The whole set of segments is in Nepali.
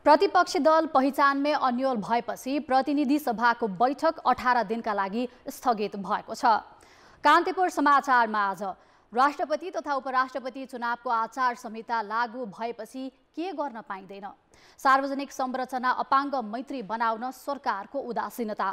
प्रतिपक्षी दल पहिचानमै अन्यल भएपछि प्रतिनिधि सभाको बैठक 18 दिनका लागि स्थगित भएको छ। कान्तिपुर समाचारमा आज राष्ट्रपति तथा उपराष्ट्रपति चुनावको आचार संहिता लागू भएपछि के गर्न पाइँदैन, सार्वजनिक संरचना अपाङ्ग मैत्री बनाउन सरकारको उदासीनता,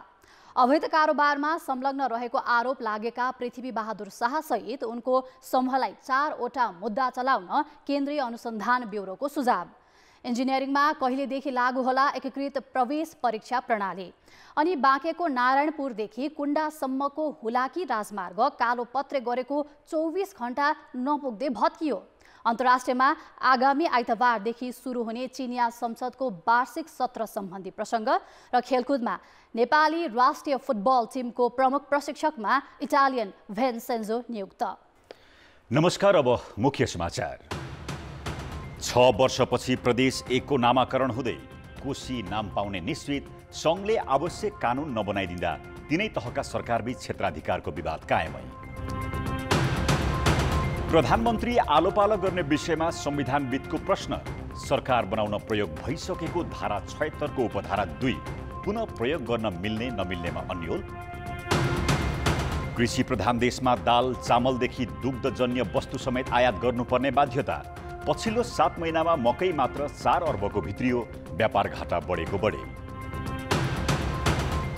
अवैध कारोबारमा संलग्न रहेको आरोप लागेका पृथ्वी बहादुर शाह सहित उनको समूहलाई 4वटा मुद्दा चलाउन केन्द्रीय अनुसन्धान ब्युरोको सुझाव, इन्जिनियरिङमा कहिलेदेखि लागू होला एकीकृत प्रवेश परीक्षा प्रणाली, अनि बाँकेको नारायणपुरदेखि कुण्डासम्मको हुलाकी राजमार्ग कालोपत्रे गरेको 24 घण्टा नपुग्दै भत्कियो। अन्तर्राष्ट्रियमा आगामी आइतबारदेखि सुरु हुने चिनिया संसदको वार्षिक सत्र सम्बन्धी प्रसङ्ग र खेलकुदमा नेपाली राष्ट्रिय फुटबल टिमको प्रमुख प्रशिक्षकमा इटालियन भेन्सेन्जो नियुक्त। नमस्कार, अब मुख्य समाचार। 6 वर्षपछि प्रदेश 1 को नामाकरण हुँदै कोशी नाम पाउने निश्चित, सङ्घले आवश्यक कानुन नबनाइदिँदा तिनै तहका सरकारबीच क्षेत्राधिकारको विवाद कायमै। प्रधानमन्त्री आलोपालो गर्ने विषयमा संविधानविदको प्रश्न, सरकार बनाउन प्रयोग भइसकेको धारा 76 को उपधारा 2 पुनः प्रयोग गर्न मिल्ने नमिल्नेमा अन्यल। कृषि प्रधान देशमा दाल चामलदेखि दुग्धजन्य वस्तु समेत आयात गर्नुपर्ने बाध्यता, पछिल्लो 7 महिनामा मकै मात्र 4 अर्बको भित्रियो, व्यापार घाटा बढेको बढे।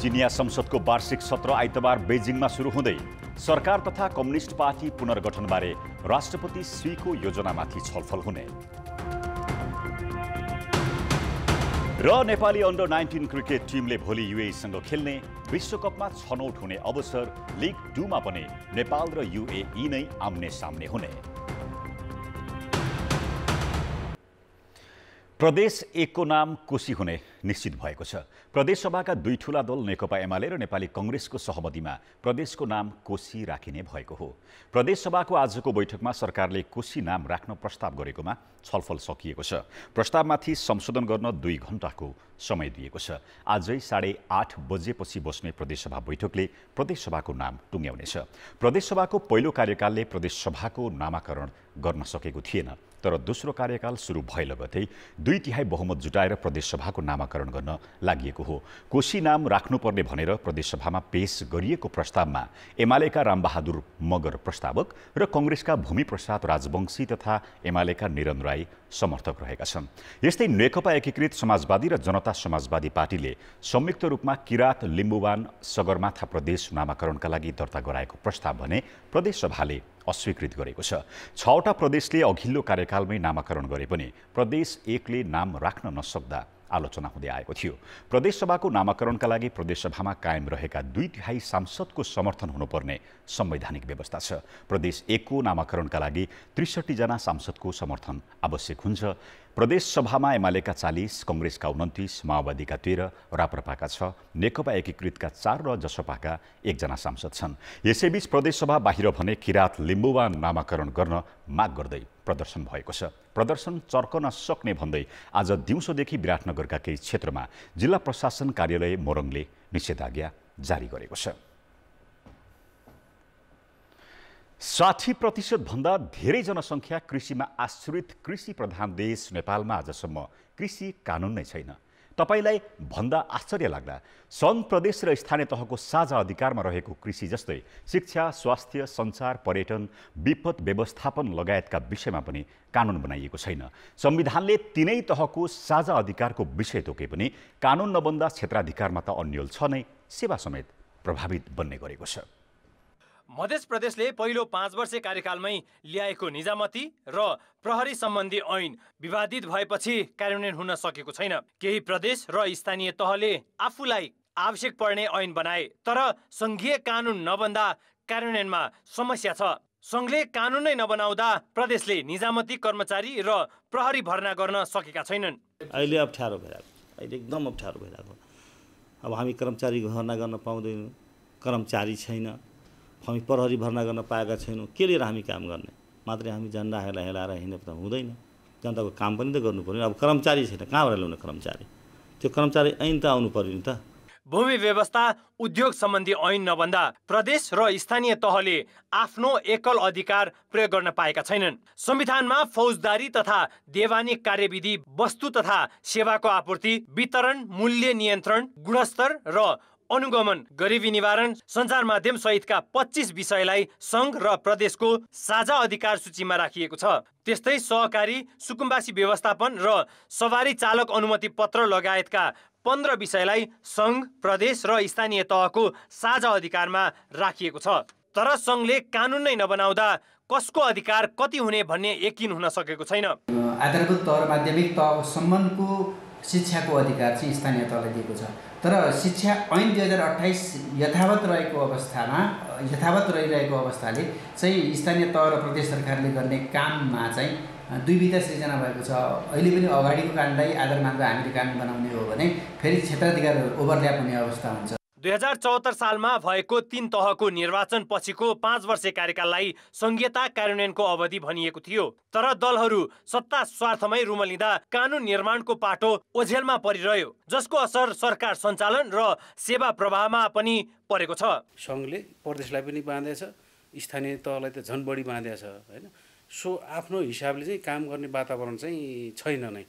चिनिया संसदको वार्षिक सत्र आइतबार बेजिङमा सुरु हुँदै सरकार तथा कम्युनिस्ट पार्टी पुनर्गठनबारे राष्ट्रपति सीको योजनामाथि छलफल हुने र नेपाली अन्डर 19 क्रिकेट टिमले भोलि युएईसँग खेल्ने, विश्वकपमा छनौट हुने अवसर, लिग 2 मा पनि नेपाल र युएई नै आम्ने सामने हुने। प्रदेश 1 को नाम कोशी हुने निश्चित भएको छ। प्रदेशसभाका 2 ठूला दल नेकपा एमाले र नेपाली कांग्रेसको सहमतिमा प्रदेशको नाम कोशी राखिने भएको हो। प्रदेशसभाको आजको बैठकमा सरकारले कोशी नाम राख्न प्रस्ताव गरेकोमा छलफल सकिएको छ। प्रस्तावमाथि संशोधन गर्न 2 घण्टाको समय दिएको छ। आजै 8:30 बजेपछि बस्ने प्रदेशसभा बैठकले प्रदेशसभाको नाम टुङ्ग्याउनेछ। प्रदेशसभाको पहिलो कार्यकालले प्रदेशसभाको नामाकरण गर्न सकेको थिएन, तर दोस्रो कार्यकाल सुरु भए लगतै 2/3 बहुमत जुटाएर प्रदेशसभाको नामाकरण गर्न लागिएको हो। कोशी नाम राख्नुपर्ने भनेर प्रदेशसभामा पेश गरिएको प्रस्तावमा एमालेका रामबहादुर मगर प्रस्तावक र कांग्रेसका भूमिप्रसाद राजवंशी तथा एमालेका निरन राई समर्थक रहेका छन्। यस्तै नेकपा एकीकृत समाजवादी र जनता समाजवादी पार्टीले संयुक्त रूपमा किरात लिम्बुवान सगरमाथा प्रदेश नामाकरणका लागि दर्ता गराएको प्रस्ताव भने प्रदेशसभाले अस्वीकृत गरेको छ। 6वटा प्रदेशले अघिल्लो कार्यकालमै नामाकरण गरे पनि प्रदेश 1 ले नाम राख्न नसक्दा आलोचना हुँदै आएको थियो। प्रदेशसभाको नामाकरणका लागि प्रदेशसभामा कायम रहेका 2/3 सांसदको समर्थन हुनुपर्ने संवैधानिक व्यवस्था छ। प्रदेश 1 को नामाकरणका लागि 63 जना सांसदको समर्थन आवश्यक हुन्छ। प्रदेशसभामा एमालेका 40, कांग्रेसका 29, माओवादीका 13, राप्रपाका 6, नेकपा एकीकृतका 4 र जसपाका 1 जना सांसद छन्। यसैबीच प्रदेशसभा बाहिर भने किरात लिम्बुवान नामाकरण गर्न माग गर्दै प्रदर्शन भएको छ। प्रदर्शन चर्कन सक्ने भन्दै आज दिउँसोदेखि विराटनगरका केही क्षेत्रमा जिल्ला प्रशासन कार्यालय मोरङले निषेधाज्ञा जारी गरेको छ। 60% भन्दा धेरै जनसङ्ख्या कृषिमा आश्रित कृषि प्रधान देश नेपालमा आजसम्म कृषि कानुन नै छैन। तपाईलाई भन्दा आश्चर्य लाग्ला, सङ्घ, प्रदेश र स्थानीय तहको साझा अधिकारमा रहेको कृषि जस्तै शिक्षा, स्वास्थ्य, सञ्चार, पर्यटन, विपद व्यवस्थापन लगायतका विषयमा पनि कानुन बनाइएको छैन। संविधानले तिनै तहको साझा अधिकारको विषय तोके पनि कानुन नबन्दा क्षेत्राधिकारमा त अन्यल छ नै, सेवा समेत प्रभावित बन्ने गरेको छ। मध्य प्रदेशले पहिलो 5 वर्षे कार्यकालमै ल्याएको निजामती र प्रहरी सम्बन्धी ऐन विवादित भएपछि कार्यान्वयन हुन सकेको छैन। केही प्रदेश र स्थानीय तहले आफूलाई आवश्यक पर्ने ऐन बनाए, तर संघीय कानुन नबन्दा कार्यान्वयनमा समस्या छ। संघले कानुन नै नबनाउँदा प्रदेशले निजामती कर्मचारी र प्रहरी भर्ना गर्न सकेका छैनन्। अहिले अप्ठ्यारो भइरहेको, अहिले एकदम अप्ठ्यारो भइरहेको। अब हामी कर्मचारी भर्ना गर्न पाउँदैनौँ, कर्मचारी छैन, हामी प्रहरी भर्ना गर्न पाएका छैनौँ। के लिएर हामी काम गर्ने? मात्रै हामी झन्डा हेलाएर हिँड्ने त हुँदैन, जनताको काम पनि त गर्नु पर्यो। अब कर्मचारी छैन, कहाँबाट ल्याउने कर्मचारी? त्यो कर्मचारी ऐन त आउनु पर्यो नि त। भूमि व्यवस्था उद्योग सम्बन्धी ऐन नबन्दा प्रदेश र स्थानीय तहले आफ्नो एकल अधिकार प्रयोग गर्न पाएका छैनन्। संविधानमा फौजदारी तथा देवानी कार्यविधि, वस्तु तथा सेवाको आपूर्ति, वितरण, मूल्य नियन्त्रण, गुणस्तर र अनुगमन, गरिबी निवारण, सञ्चार माध्यम सहितका 25 विषयलाई सङ्घ र प्रदेशको साझा अधिकार सूचीमा राखिएको छ। त्यस्तै सहकारी, सुकुम्बासी व्यवस्थापन र सवारी चालक अनुमति पत्र लगायतका 15 विषयलाई सङ्घ, प्रदेश र स्थानीय तहको साझा अधिकारमा राखिएको छ। तर सङ्घले कानुन नै नबनाउँदा कसको अधिकार कति हुने भन्ने यकिन हुन सकेको छैन। आधारभूत तह र माध्यमिक तहसम्मको शिक्षाको अधिकार चाहिँ स्थानीय तहलाई दिएको छ। तर शिक्षा ऐन 2028 यथावत रहिरहेको अवस्थाले चाहिँ स्थानीय तह र प्रदेश सरकारले गर्ने काममा चाहिँ दुविधा सृजना भएको छ। अहिले पनि अगाडिको कानुनलाई आधार मानेर हामीले कानुन बनाउने हो भने फेरि क्षेत्राधिकार ओभरल्याप हुने अवस्था हुन्छ। 2074 सालमा भएको 3 तहको निर्वाचन पछिको 5 वर्षे कार्यकाललाई संघीयता कार्यान्वयनको अवधि भनिएको थियो। तर दलहरू सत्ता स्वार्थमै रुमलिँदा कानुन निर्माणको पाटो ओझेलमा परिरह्यो, जसको असर सरकार सञ्चालन र सेवा प्रवाहमा पनि परेको छ। सङ्घले प्रदेशलाई पनि बाँधेछ, स्थानीय तहलाई त झन् बढी बाँधेछ हैन। सो आफ्नो हिसाबले चाहिँ काम गर्ने वातावरण चाहिँ छैन नै।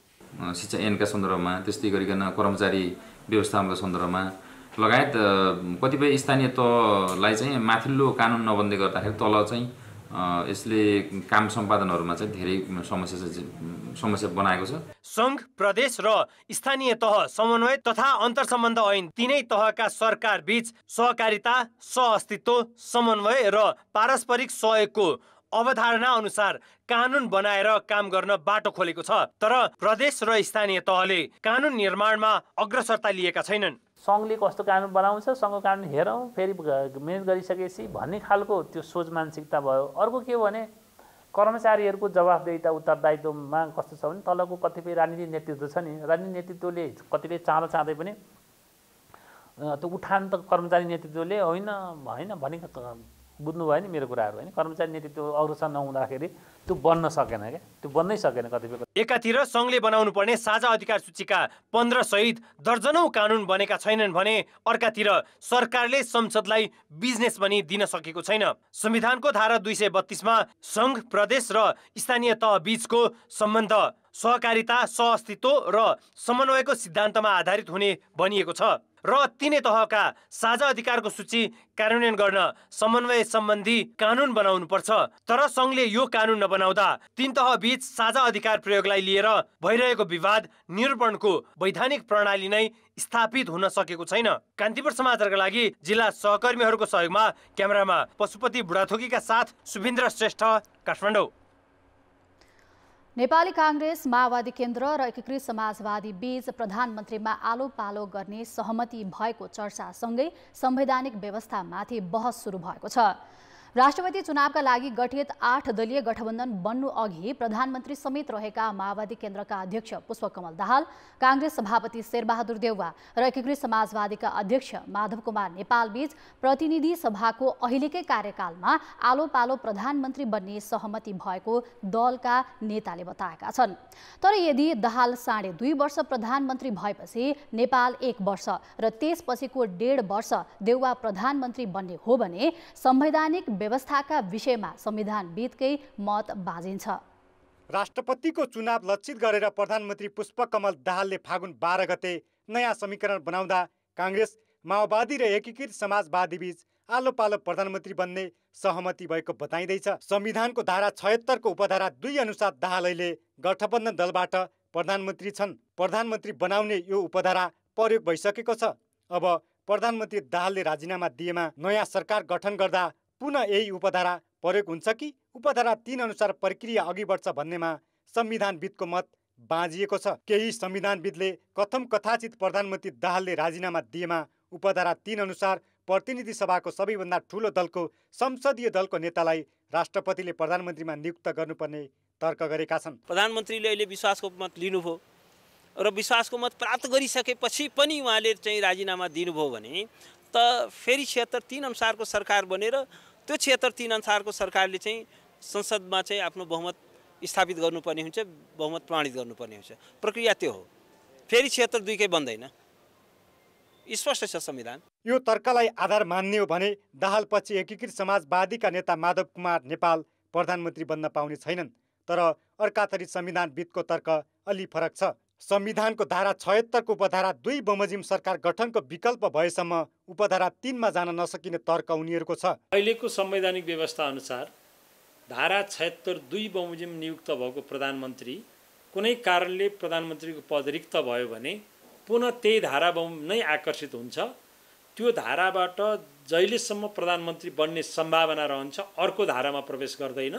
शिक्षा ऐनका सन्दर्भमा, त्यस्तै गरिकन कर्मचारी व्यवस्थापनको सन्दर्भमा लगायत कतिपय स्थानीय तहलाई चाहिँ माथिल्लो कानुन नबन्दै गर्दाखेरि तल चाहिँ यसले काम सम्पादनहरूमा चाहिँ धेरै समस्या बनाएको छ। सङ्घ, प्रदेश र स्थानीय तह समन्वय तथा अन्तर्सम्बन्ध ऐन तीनै तहका सरकार बीच सहकारिता, सहअस्तित्व, समन्वय र पारस्परिक सहयोगको अवधारणा अनुसार कानुन बनाएर काम गर्न बाटो खोलेको छ। तर प्रदेश र स्थानीय तहले कानुन निर्माणमा अग्रसरता लिएका छैनन्। सङ्घले कस्तो कानुन बनाउँछ, सङ्घको कानुन हेरौँ, फेरि मेहनत गरिसकेपछि भन्ने खालको त्यो सोच मानसिकता भयो। अर्को के भने कर्मचारीहरूको जवाफदेहिता, उत्तरदायित्वमा कस्तो छ भने तलको कतिपय राजनीतिक नेतृत्व छ नि, राजनीतिक नेतृत्वले कतिले चाँदै पनि त्यो उठान त कर्मचारी नेतृत्वले होइन भनेको बुझ्नु भयो नि मेरो कुराहरू होइन। कर्मचारी नेतृत्व अग्रसर नहुँदाखेरि त्यो बन्न सकेन क्या, त्यो बन्नै सकेन कतिपय। एकातिर सङ्घले बनाउनु पर्ने साझा अधिकार सूचीका 15 सहित दर्जनौं कानुन बनेका छैनन् भने अर्कातिर सरकारले संसदलाई बिजनेस पनि दिन सकेको छैन। संविधानको धारा 232 मा सङ्घ, प्रदेश र स्थानीय तह बीचको सम्बन्ध सहकारिता, सहअस्तित्व र समन्वयको सिद्धान्तमा आधारित हुने भनिएको छ र तीनै तहका साझा अधिकारको सूची कार्यान्वयन गर्न समन्वय सम्बन्धी कानुन बनाउनु पर्छ। तर सङ्घले यो कानुन नबनाउँदा 3 तह बीच साझा अधिकार प्रयोगलाई लिएर भइरहेको विवाद निरूपणको वैधानिक प्रणाली नै स्थापित हुन सकेको छैन। कान्तिपुर समाचारका लागि जिल्ला सहकर्मीहरूको सहयोगमा क्यामेरामा पशुपति बुढाथोकीका साथ सुभिन्द्र श्रेष्ठ, काठमाडौँ। नेपाली कांग्रेस, माओवादी केन्द्र र एकीकृत समाजवादी बीच प्रधानमन्त्रीमा आलो पालो गर्ने सहमति भएको चर्चासँगै संवैधानिक व्यवस्थामाथि बहस सुरु भएको छ। राष्ट्रपति चुनावका लागि गठित 8 दलीय गठबन्धन बन्नु अघि प्रधानमन्त्री समेत रहेका माओवादी केन्द्रका अध्यक्ष पुष्पकमल दाहाल, कांग्रेस सभापति शेरबहादुर देउवा र एकीकृत समाजवादीका अध्यक्ष माधव कुमार नेपाल बीच प्रतिनिधि सभाको अहिलेकै कार्यकालमा आलो पालो प्रधानमन्त्री बन्ने सहमति भएको दलका नेताले बताएका छन्। तर यदि दाहाल 2.5 वर्ष प्रधानमन्त्री भएपछि नेपाल 1 वर्ष र त्यसपछिको 1.5 वर्ष देउवा प्रधानमन्त्री बन्ने हो भने संवैधानिक व्यवस्थाका विषयमा संविधानविदकै मत बाजिन्छ। राष्ट्रपतिको चुनाव लक्षित गरेर प्रधानमन्त्री पुष्पकमल दाहालले फागुन 12 गते नयाँ समीकरण बनाउँदा कांग्रेस, माओवादी र एकीकृत समाजवादी बीच आलो पालो प्रधानमन्त्री बन्ने सहमति भएको बताइँदैछ। संविधानको धारा 76 को उपधारा 2 अनुसार दाहाल अहिले गठबन्धन दलबाट प्रधानमन्त्री छन्। प्रधानमन्त्री बनाउने यो उपधारा प्रयोग भइसकेको छ। अब प्रधानमन्त्री दाहालले राजीनामा दिएमा नयाँ सरकार गठन गर्दा पुनः यही उपधारा प्रयोग हुन्छ कि उपधारा 3 अनुसार प्रक्रिया अघि बढ्छ भन्नेमा संविधानविदको मत बाँझिएको छ। केही संविधानविदले कथम कथाचित प्रधानमन्त्री दाहालले राजीनामा दिएमा उपधारा 3 अनुसार प्रतिनिधि सभाको सबैभन्दा ठूलो दलको संसदीय दलको नेतालाई राष्ट्रपतिले प्रधानमन्त्रीमा नियुक्त गर्नुपर्ने तर्क गरेका छन्। प्रधानमन्त्रीले अहिले विश्वासको मत लिनुभयो र विश्वासको मत प्राप्त गरिसकेपछि पनि उहाँले चाहिँ राजीनामा दिनुभयो भने त फेरि 76(3) अनुसारको सरकार बनेर त्यो 76(3) अनुसारको सरकारले चाहिँ संसदमा चाहिँ आफ्नो बहुमत स्थापित गर्नुपर्ने हुन्छ, बहुमत प्रमाणित गर्नुपर्ने हुन्छ। प्रक्रिया त्यो हो। फेरि 76(2) कै बन्दैन। स्पष्ट छ संविधान। यो तर्कलाई आधार मान्ने हो भने दाहालपछि एकीकृत समाजवादीका नेता माधव कुमार नेपाल प्रधानमन्त्री बन्न पाउने छैनन्। तर अर्कातरी संविधानविदको तर्क अलि फरक छ। संविधानको धारा 76 को उपधारा 2 बमोजिम सरकार गठनको विकल्प भएसम्म उपधारा 3 मा जान नसकिने तर्क उनीहरूको छ। अहिलेको संवैधानिक व्यवस्था अनुसार धारा 76 2 बमोजिम नियुक्त भएको प्रधानमन्त्री कुनै कारणले प्रधानमन्त्रीको पद रिक्त भयो भने पुनः त्यही धारा नै आकर्षित हुन्छ। त्यो धाराबाट जहिलेसम्म प्रधानमन्त्री बन्ने सम्भावना रहन्छ अर्को धारामा प्रवेश गर्दैन।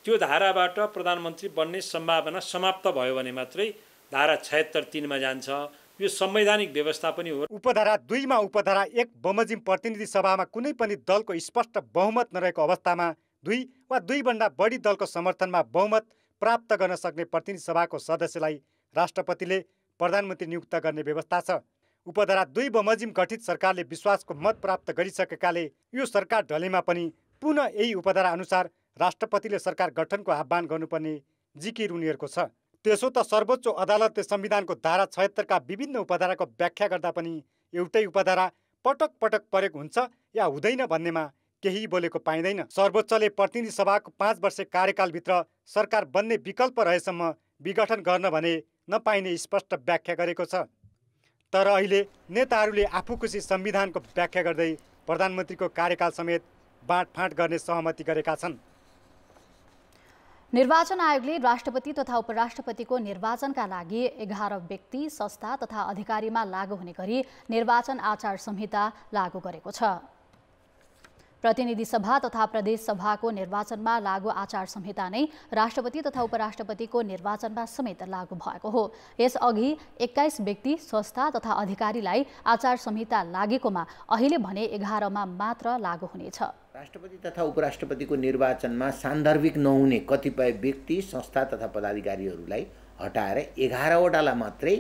त्यो धाराबाट प्रधानमन्त्री बन्ने सम्भावना समाप्त भयो भने मात्रै धारा 76 3 मा जान्छ। यो संवैधानिक व्यवस्था पनि हो। उपधारा 2 मा उपधारा 1 बमोजिम प्रतिनिधि सभामा कुनै पनि दलको स्पष्ट बहुमत नरहेको अवस्थामा 2 वा 2 भन्दा बढी दलको समर्थनमा बहुमत प्राप्त गर्न सक्ने प्रतिनिधि सभाको सदस्यलाई राष्ट्रपतिले प्रधानमन्त्री नियुक्त गर्ने व्यवस्था छ। उपधारा 2 बमोजिम गठित सरकारले विश्वासको मत प्राप्त गरिसकेकाले यो सरकार ढलेमा पनि पुनः यही उपधारा अनुसार राष्ट्रपतिले सरकार गठनको आह्वान गर्नुपर्ने जिकिर उनीहरूको छ। त्यसो त सर्वोच्च अदालतले संविधानको धारा 76 का विभिन्न उपधाराको व्याख्या गर्दा पनि एउटै उपधारा पटक पटक प्रयोग हुन्छ या हुँदैन भन्नेमा केही बोलेको पाइँदैन। सर्वोच्चले प्रतिनिधि सभाको 5 वर्ष कार्यकालभित्र सरकार बन्ने विकल्प रहेसम्म विघटन गर्न भने नपाइने स्पष्ट व्याख्या गरेको छ। तर अहिले नेताहरूले आफू खुसी संविधानको व्याख्या गर्दै प्रधानमन्त्रीको कार्यकाल समेत बाँडफाँड गर्ने सहमति गरेका छन्। निर्वाचन आयोगले राष्ट्रपति तथा उपराष्ट्रपतिको निर्वाचनका लागि 11 व्यक्ति, संस्था तथा अधिकारीमा लागू हुने गरी निर्वाचन आचार संहिता लागू गरेको छ। प्रतिनिधि सभा तथा प्रदेश सभाको निर्वाचनमा लागू आचार संहिता नै राष्ट्रपति तथा उपराष्ट्रपतिको निर्वाचनमा समेत लागू भएको हो। यसअघि 21 व्यक्ति, संस्था तथा अधिकारीलाई आचार संहिता लागेकोमा अहिले भने 11 मा मात्र लागू हुनेछ। राष्ट्रपति तथा उपराष्ट्रपतिको निर्वाचनमा सान्दर्भिक नहुने कतिपय व्यक्ति, संस्था तथा पदाधिकारीहरूलाई हटाएर 11 वटालाई मात्रै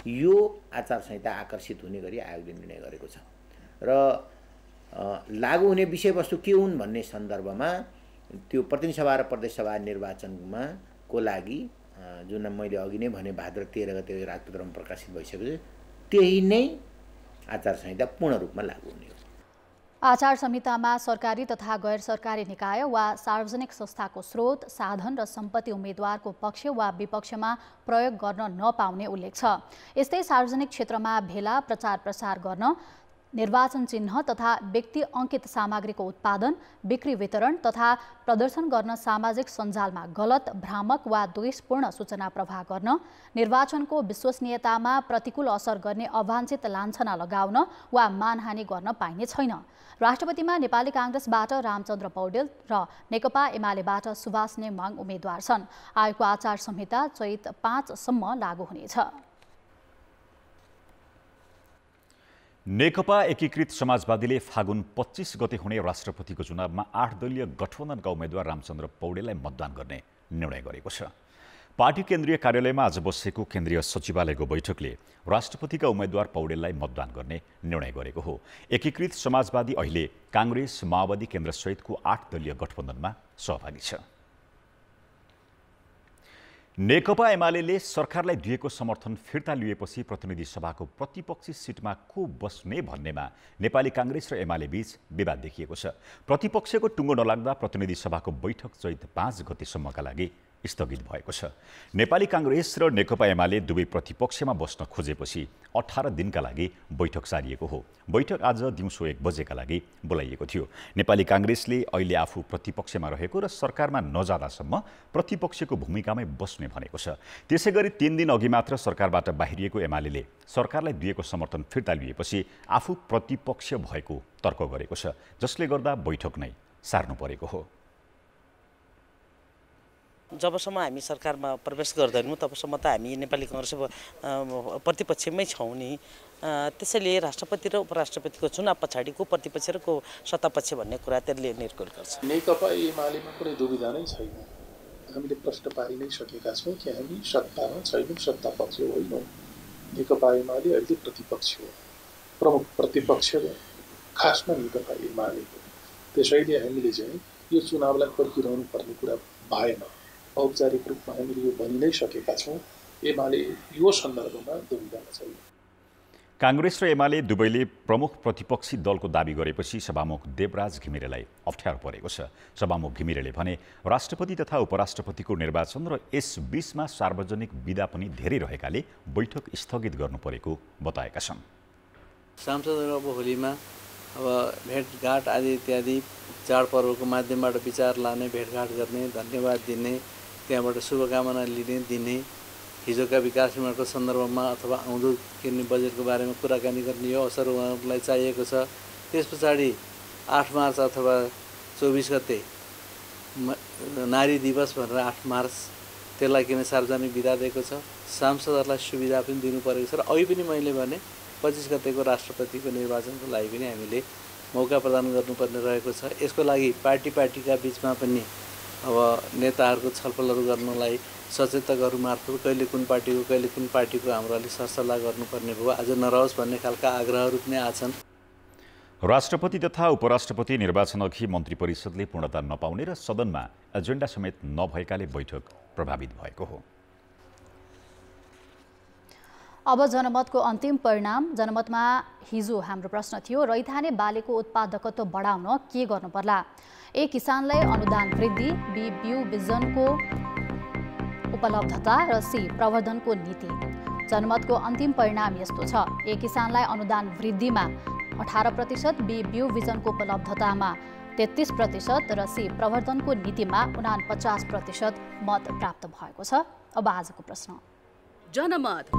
यो आचार संहिता आकर्षित हुने गरी आयोगले निर्णय गरेको छ। र लागू हुने विषयवस्तु के हुन् भन्ने सन्दर्भमा त्यो प्रतिनिधि सभा र प्रदेश सभा निर्वाचनमा को लागि जुन मैले अघि नै भने भाद्र 13 गते राजपत्रमा प्रकाशित भइसकेपछि त्यही नै आचार संहिता पूर्ण रूपमा लागू हुने हो। आचार संहितामा सरकारी तथा गैर सरकारी निकाय वा सार्वजनिक संस्थाको स्रोत, साधन र सम्पत्ति उम्मेद्वारको पक्ष वा विपक्षमा प्रयोग गर्न नपाउने उल्लेख छ। यस्तै सार्वजनिक क्षेत्रमा भेला, प्रचार प्रसार गर्न, निर्वाचन चिन्ह तथा व्यक्ति अङ्कित सामग्रीको उत्पादन, बिक्री, वितरण तथा प्रदर्शन गर्न सामाजिक सञ्जालमा गलत, भ्रामक वा द्वेषपूर्ण सूचना प्रवाह गर्न, निर्वाचनको विश्वसनीयतामा प्रतिकूल असर गर्ने अवाञ्छित लान्छना लगाउन वा मानहानि गर्न पाइने छैन। राष्ट्रपतिमा नेपाली काङ्ग्रेसबाट रामचन्द्र पौडेल र नेकपा एमालेबाट सुभाष नेमाङ उम्मेद्वार छन्। आयोगको आचार संहिता चैत 5 सम्म लागू हुनेछ। नेकपा एकीकृत समाजवादीले फागुन 25 गते हुने राष्ट्रपतिको चुनावमा 8 दलीय गठबन्धनका उम्मेद्वार रामचन्द्र पौडेललाई मतदान गर्ने निर्णय गरेको छ। पार्टी केन्द्रीय कार्यालयमा आज बसेको केन्द्रीय सचिवालयको बैठकले राष्ट्रपतिका उम्मेद्वार पौडेललाई मतदान गर्ने निर्णय गरेको हो। एकीकृत समाजवादी अहिले काङ्ग्रेस, माओवादी केन्द्रसहितको 8 दलीय गठबन्धनमा सहभागी छ। नेकपा एमाले सरकारलाई दिएको समर्थन फिर्ता लिएपछि प्रतिनिधि सभाको प्रतिपक्षी सिटमा को बस्ने भन्नेमा नेपाली काङ्ग्रेस र एमाले बीच विवाद देखिएको छ। प्रतिपक्षको टुङ्गो नलाग्दा प्रतिनिधि सभाको बैठक चैत 5 गतेसम्मका लागि स्थगित भएको छ। नेपाली काङ्ग्रेस र नेकपा एमाले दुवै प्रतिपक्षमा बस्न खोजेपछि 18 दिनका लागि बैठक सारिएको हो। बैठक आज दिउँसो 1 बजेका लागि बोलाइएको थियो। नेपाली काङ्ग्रेसले अहिले आफू प्रतिपक्षमा रहेको र सरकारमा नजाँदासम्म प्रतिपक्षको भूमिकामै बस्ने भनेको छ। त्यसैगरी 3 दिन अघि मात्र सरकारबाट बाहिरिएको एमाले सरकारलाई दिएको समर्थन फिर्ता लिएपछि आफू प्रतिपक्ष भएको तर्क गरेको छ, जसले गर्दा बैठक नै सार्नु परेको हो। जबसम्म हामी सरकारमा प्रवेश गर्दैनौँ तबसम्म त हामी नेपाली काङ्ग्रेस प्रतिपक्षमै छौँ नि। त्यसैले राष्ट्रपति र उपराष्ट्रपतिको चुनाव पछाडि को प्रतिपक्ष र को सत्तापक्ष भन्ने कुरा त्यसले निर्भर गर्छ। नेकपा एमालेमा कुनै दुविधा नै छैन। हामीले प्रश्न पारि नै सकेका छौँ कि हामी सत्तामा छैनौँ, सत्तापक्ष होइनौँ। नेकपा एमाले अहिले प्रतिपक्ष हो, प्रमुख प्रतिपक्ष खासमा नेकपा एमाले हो। त्यसैले हामीले चाहिँ यो चुनावलाई पर्खिरहनु पर्ने कुरा भएन। औपचारिक रूपमा हामीले यो भनि नै सकेका छौँ। एमाले यो सन्दर्भमा दुविधा छैन। कांग्रेस र एमाले दुवैले प्रमुख प्रतिपक्षी दलको दाबी गरेपछि सभामुख देवराज घिमिरेलाई अप्ठ्यारो परेको छ। सभामुख घिमिरेले भने राष्ट्रपति तथा उपराष्ट्रपतिको निर्वाचन र यस बीचमा सार्वजनिक विदा पनि धेरै रहेकाले बैठक स्थगित गर्नु परेको बताएका छन्। सांसदहरू अब होलीमा अब भेटघाट आदि इत्यादि चाडपर्वको माध्यमबाट विचार लाने, भेटघाट गर्ने, धन्यवाद दिने, त्यहाँबाट शुभकामना लिने दिने, हिजोका विकास निर्माणको सन्दर्भमा अथवा आउँदो किन्ने बजेटको बारेमा कुराकानी गर्ने यो अवसर उहाँहरूलाई चाहिएको छ। त्यस पछाडि 8 मार्च अथवा 24 गते नारी दिवस भनेर 8 मार्च त्यसलाई किन सार्वजनिक बिदा दिएको छ। सांसदहरूलाई सुविधा पनि दिनु परेको छ र अघि पनि मैले भने 25 गतेको राष्ट्रपतिको निर्वाचनको लागि पनि हामीले मौका प्रदान गर्नुपर्ने रहेको छ। यसको लागि पार्टीका बिचमा पनि अब नेताहरूको छलफलहरू गर्नलाई सचेतकहरू मार्फत कहिले कुन पार्टीको हाम्रो अलिक सरसल्लाह गर्नुपर्ने भयो। आज नरहोस् भन्ने खालका आग्रहहरू पनि आछन्। राष्ट्रपति तथा उपराष्ट्रपति निर्वाचन अघि मन्त्री परिषदले पूर्णता नपाउने र सदनमा एजेन्डा समेत नभएकाले बैठक प्रभावित भएको हो। अब जनमतको अन्तिम परिणाम। जनमतमा हिजो हाम्रो प्रश्न थियो, रैथाने बालीको उत्पादकत्व बढाउन के गर्नु पर्ला? ए, किसानलाई अनुदान वृद्धि, बी, बिउ बिजनको उपलब्धता र सी, प्रवर्धनको नीति। जनमतको अन्तिम परिणाम यस्तो छ। ए, किसानलाई अनुदान वृद्धिमा 18%, बी, बिउ बिजनको उपलब्धतामा 33% र सी, प्रवर्धनको नीतिमा 49% मत प्राप्त भएको छ। अब आजको प्रश्न। जनमत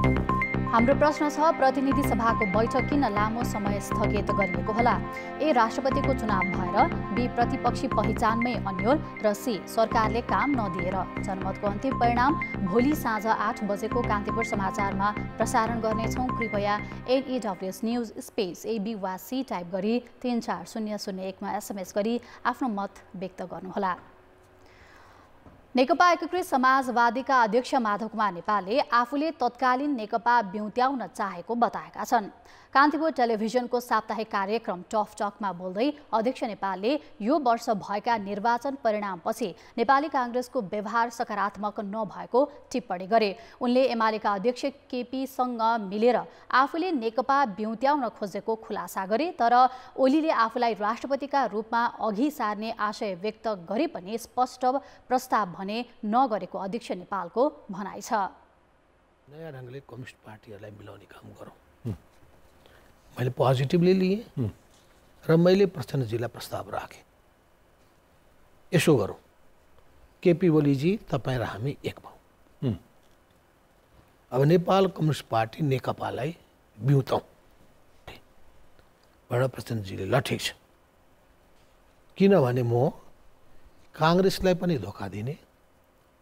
हाम्रो प्रश्न छ, प्रतिनिधि सभाको बैठक किन लामो समय स्थगित गरिएको होला? ए, राष्ट्रपतिको चुनाव भएर, बी, प्रतिपक्षी पहिचानमै अन्यल र सी, सरकारले काम नदिएर। जनमतको अन्तिम परिणाम भोलि साँझ 8 बजेको कान्तिपुर समाचारमा प्रसारण गर्नेछौँ। कृपया NEWS न्युज स्पेस AB वा सी टाइप गरी 34001 मा SMS गरी आफ्नो मत व्यक्त गर्नुहोला। नेकपा एकीकृत समाजवादीका अध्यक्ष माधव कुमार नेपालले आफूले तत्कालीन नेकपा ब्युत्याउन चाहेको बताएका छन्। कान्तिपुर टेलिभिजनको साप्ताहिक कार्यक्रम टफ टकमा बोल्दै अध्यक्ष नेपालले यो वर्ष भएका निर्वाचन परिणामपछि नेपाली कांग्रेसको व्यवहार सकारात्मक नभएको टिप्पणी गरे। उनले एमालेका अध्यक्ष केपीसँग मिलेर आफूले नेकपा ब्युत्याउन खोजेको खुलासा गरे, तर ओलीले आफूलाई राष्ट्रपतिका रूपमा अघि सार्ने आशय व्यक्त गरे पनि स्पष्ट प्रस्ताव भने नगरेको अध्यक्ष नेपालको भनाइ छ। नयाँ ढङ्गले कम्युनिस्ट पार्टीहरूलाई मिलाउने काम गरौँ, मैले पोजिटिभली लिएँ र मैले प्रचण्डजीलाई प्रस्ताव राखेँ। यसो गरौँ, केपी ओलीजी तपाईँ र हामी एक भयौँ, अब नेपाल कम्युनिस्ट पार्टी नेकपालाई बिउताउँ भनेर प्रचण्डजीले ल ठिक छ, किनभने म काङ्ग्रेसलाई पनि धोका दिने,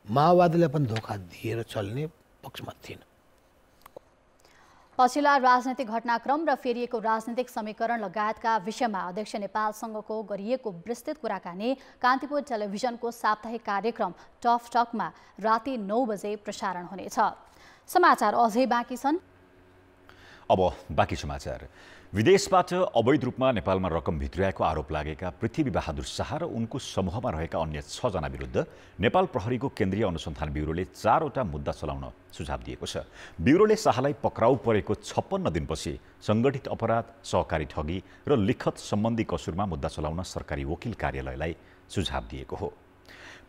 माओवादीलाई पनि धोका दिएर चल्ने पक्षमा थिएन। पछिल्ला राजनैतिक घटनाक्रम र फेरिएको राजनीतिक समीकरण लगायतका विषयमा अध्यक्ष नेपालसँगको गरिएको विस्तृत कुराकानी कान्तिपुर टेलिभिजनको साप्ताहिक कार्यक्रम टफ टकमा राति 9 बजे प्रसारण हुनेछ। समाचार अझै बाँकी छन्। अब बाँकी समाचार। विदेशबाट अवैध रूपमा नेपालमा रकम भित्र्याएको आरोप लागेका पृथ्वी बहादुर शाह र उनको समूहमा रहेका अन्य 6 जना विरुद्ध नेपाल प्रहरीको केन्द्रीय अनुसन्धान ब्युरोले 4 वटा मुद्दा चलाउन सुझाव दिएको छ। ब्युरोले शाहलाई पक्राउ परेको 56 दिनपछि संगठित अपराध, सहकारी ठगी र लिखत सम्बन्धी कसुरमा मुद्दा चलाउन सरकारी वकिल कार्यालयलाई सुझाव दिएको हो।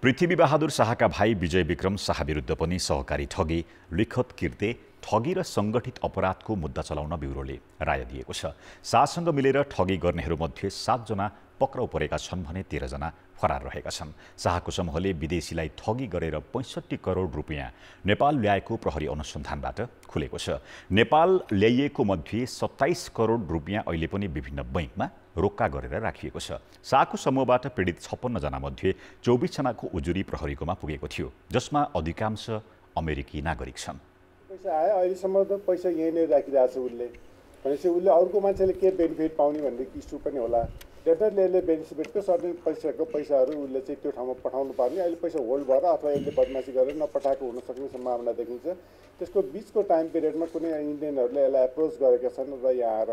पृथ्वी बहादुर शाहका भाइ विजय विक्रम शाह विरुद्ध पनि सहकारी ठगी, लिखत किर्ते, ठगी र संगठित अपराधको मुद्दा चलाउन ब्युरोले राय दिएको छ। शाहसँग मिलेर ठगी गर्नेहरूमध्ये 7 जना पक्राउ परेका छन् भने 13 जना फरार रहेका छन्। शाहको समूहले विदेशीलाई ठगी गरेर 65 करोड रुपियाँ नेपाल ल्याएको प्रहरी अनुसन्धानबाट खुलेको छ। नेपाल ल्याइएको मध्ये 27 करोड रुपियाँ अहिले पनि विभिन्न बैंकमा रोक्का गरेर राखिएको छ। शाहको समूहबाट पीडित 56 जना मध्ये 24 जनाको उजुरी प्रहरीकोमा पुगेको थियो, जसमा अधिकांश अमेरिकी नागरिक छन्। पैसा आयो, अहिलेसम्म त पैसा यहीँ नै राखिरहेको छ उसले, भनेपछि उसले अरूको मान्छेले के बेनिफिट पाउने भन्ने इस्यु पनि होला। डेफिनेटली यसले बेनिफिटको सर्टेन पैसाहरू उसले चाहिँ त्यो ठाउँमा पठाउनु पर्ने, अहिले पैसा होल्ड भएर अथवा यसले बदमासी गरेर नपठाएको हुनसक्ने सम्भावना देखिन्छ। त्यसको बिचको टाइम पिरियडमा कुनै इन्डियनहरूले यसलाई एप्रोच गरेका छन् र यहाँ आएर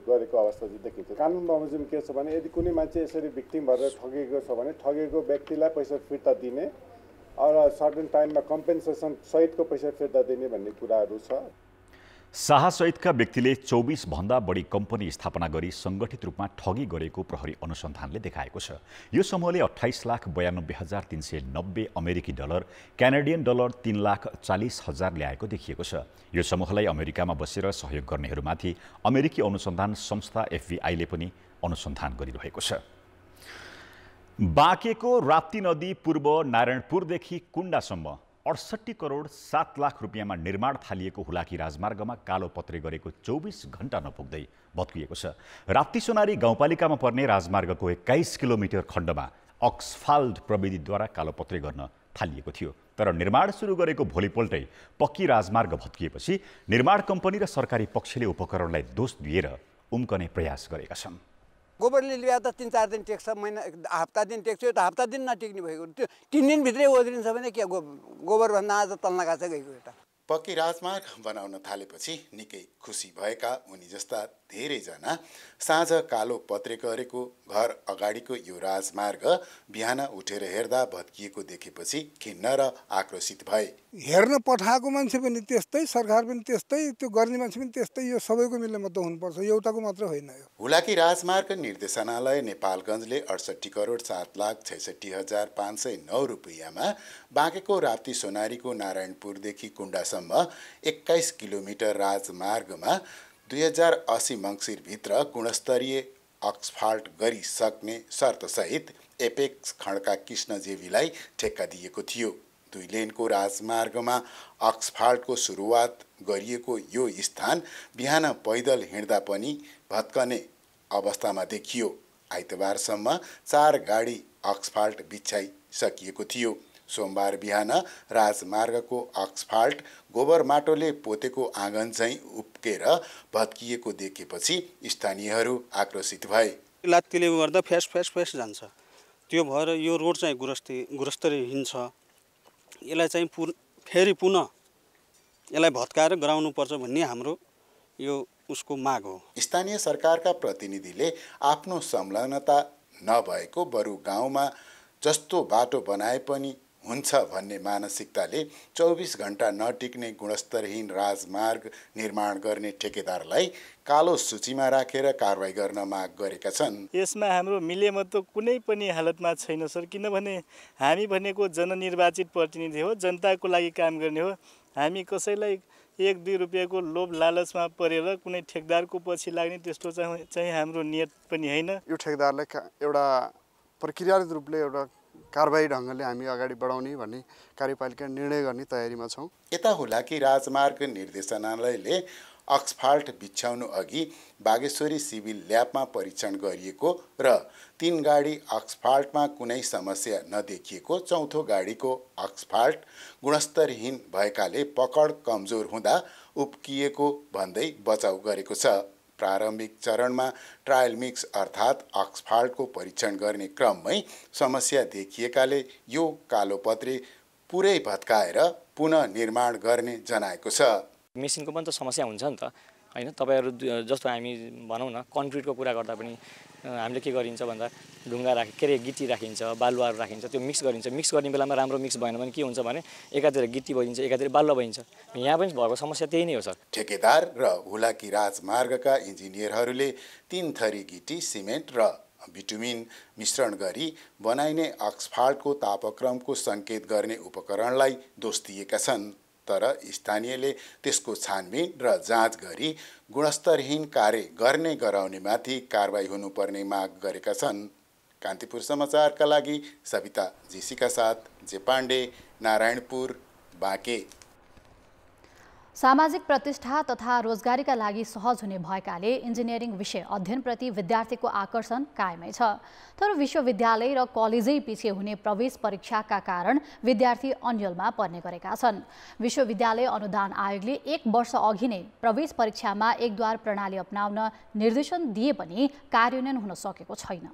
गरेको अवस्था चाहिँ देखिन्छ। कानुन बमोजिम के छ भने यदि कुनै मान्छे यसरी भिक्टिम भएर ठगेको छ भने ठगेको व्यक्तिलाई पैसा फिर्ता दिने र सर्टेन टाइममा कम्पेन्सेसन सहितको पैसा फिर्ता दिने भन्ने कुराहरू छ। शाहसहितका व्यक्तिले 24 भन्दा बढी कम्पनी स्थापना गरी सङ्गठित रूपमा ठगी गरेको प्रहरी अनुसन्धानले देखाएको छ। यो समूहले 28,92,390 अमेरिकी डलर, क्यानाडियन डलर 3,40,000 ल्याएको देखिएको छ। यो समूहलाई अमेरिकामा बसेर सहयोग गर्नेहरूमाथि अमेरिकी अनुसन्धान संस्था FBI ले पनि अनुसन्धान गरिरहेको छ। बाँकेको राप्ती नदी पूर्व नारायणपुरदेखि कुण्डासम्म 68 करोड 7 लाख रुपियाँमा निर्माण थालिएको हुलाकी राजमार्गमा कालोपत्रे गरेको 24 घण्टा नपुग्दै भत्किएको छ। राप्ती सोनारी गाउँपालिकामा पर्ने राजमार्गको 21 किलोमिटर खण्डमा अक्सफाल्ट प्रविधिद्वारा कालोपत्रे गर्न थालिएको थियो। तर निर्माण सुरु गरेको भोलिपल्टै पक्की राजमार्ग भत्किएपछि निर्माण कम्पनी र सरकारी पक्षले उपकरणलाई दोष दिएर उम्कने प्रयास गरेका छन्। गोबरले ल्याए त 3-4 दिन टेक्छ, महिना हप्ता दिन टेक्छ, त हप्ता दिन नटेक्ने भएको त्यो 3 दिनभित्रै ओद्रिन्छ भने के गोबरभन्दा आज तल्न गएको छ गएको एउटा। पक्की राजमार्ग बनाउन थालेपछि निकै खुसी भएका उनी जस्ता धेरैजना साँझ कालो पत्रे गरेको घर अगाडिको यो राजमार्ग बिहान उठेर हेर्दा भत्किएको देखेपछि खिन्न र आक्रोशित भए। हेर्न पठाएको मान्छे पनि त्यस्तै, सरकार पनि त्यस्तै, त्यो गर्ने मान्छे पनि त्यस्तै, यो सबैको मिल्ने मात्र हुनुपर्छ, एउटाको मात्र होइन यो। हुलाकी राजमार्ग निर्देशनालय नेपालगञ्जले 68 करोड 7,66,509 रुपियाँमा बाँकेको राप्ती सोनारीको नारायणपुरदेखि कुण्डासम्म 21 किलोमिटर राजमार्गमा 2080 मङ्सिरभित्र गुणस्तरीय अक्सफाल्ट गरिसक्ने शर्तसहित एपेक्स खण्डका कृष्णजेवीलाई ठेक्का दिएको थियो। 2 लेनको राजमार्गमा अक्सफाल्टको सुरुवात गरिएको यो स्थान बिहान पैदल हिँड्दा पनि भत्कने अवस्थामा देखियो। आइतबारसम्म 4 गाडी अक्सफाल्ट बिछाइसकिएको थियो। सोमबार बिहान राजमार्गको अक्सफाल्ट गोबर माटोले पोतेको आँगन चाहिँ उप्केर भत्किएको देखेपछि स्थानीयहरू आक्रोशित भए। लात्तीले गर्दा फ्यास जान्छ, त्यो भएर यो रोड चाहिँ गुणस्तरीय हिँड्छ। यसलाई चाहिँ फेरि पुनः यसलाई भत्काएर गराउनुपर्छ भन्ने हाम्रो यो उसको माग हो। स्थानीय सरकारका प्रतिनिधिले आफ्नो संलग्नता नभएको बरु गाउँमा जस्तो बाटो बनाए पनि हुन्छ भन्ने मानसिकताले 24 घण्टा नटिक्ने गुणस्तरहीन राजमार्ग निर्माण गर्ने ठेकेदारलाई कालो सूचीमा राखेर कारबाही गर्न माग गरेका छन्। यसमा हाम्रो मिलेमत कुनै पनि हालतमा छैन सर, किनभने हामी भनेको जननिर्वाचित प्रतिनिधि हो, जनताको लागि काम गर्ने हो। हामी कसैलाई 1-2 रुपियाँको लोभ लालचमा परेर कुनै ठेकेदारको पछि लाग्ने त्यस्तो चाहिँ हाम्रो नियत पनि होइन। यो ठेकेदारलाई एउटा प्रक्रियागत रूपले एउटा कारबाही ढङ्गले हामी अगाडि बढाउने भन्ने कार्यपालिका निर्णय गर्ने तयारीमा छौँ। यता हुलाकी राजमार्ग निर्देशनालयले अक्सफाल्ट बिछ्याउनु अघि बागेश्वरी सिभिल ल्याबमा परीक्षण गरिएको र 3 गाडी अक्सफाल्टमा कुनै समस्या नदेखिएको, 4थो गाडीको अक्सफाल्ट गुणस्तरहीन भएकाले पकड कमजोर हुँदा उप्किएको भन्दै बचाउ गरेको छ। प्रारम्भिक चरणमा ट्रायल मिक्स अर्थात् अक्सफाल्टको परीक्षण गर्ने क्रममै समस्या देखिएकाले यो कालोपत्रे पुरै भत्काएर पुनः निर्माण गर्ने जनाएको छ। मेसिनको पनि त समस्या हुन्छ नि त हैन। तपाईहरु जस्तो हामी भनौँ न कन्क्रिटको कुरा गर्दा पनि हामीले के गरिन्छ भन्दा ढुङ्गा गिटी राखिन्छ, बालुवाहरू राखिन्छ, त्यो मिक्स गरिन्छ। मिक्स गर्ने बेलामा राम्रो मिक्स भएन भने के हुन्छ भने एकातिर गिटी भइन्छ, एकातिर बालुवा भइन्छ। यहाँ पनि भएको समस्या त्यही नै हो सर। ठेकेदार र हुलाकी राजमार्गका इन्जिनियरहरूले 3 थरी गिटी, सिमेन्ट र बिटुमिन मिश्रण गरी बनाइने अक्सफाल्टको तापक्रमको सङ्केत गर्ने उपकरणलाई दोष दिएका छन्। तर स्थानीयले त्यसको छानबिन र जाँच गरी गुणस्तरहीन कार्य गर्ने गराउनेमाथि कारबाही हुनुपर्ने माग गरेका छन्। कान्तिपुर समाचारका लागि सविता जेसीका साथ जे पाण्डे, नारायणपुर, बाँके। सामाजिक प्रतिष्ठा तथा रोजगारीका लागि सहज हुने भएकाले इन्जिनियरिङ विषय अध्ययनप्रति विद्यार्थीको आकर्षण कायमै छ। तर विश्वविद्यालय र कलेजै पछि हुने प्रवेश परीक्षाका कारण विद्यार्थी अन्यलमा पर्ने गरेका छन्। विश्वविद्यालय अनुदान आयोगले 1 वर्ष अघि नै प्रवेश परीक्षामा एकद्वार प्रणाली अपनाउन निर्देशन दिए पनि कार्यान्वयन हुन सकेको छैन।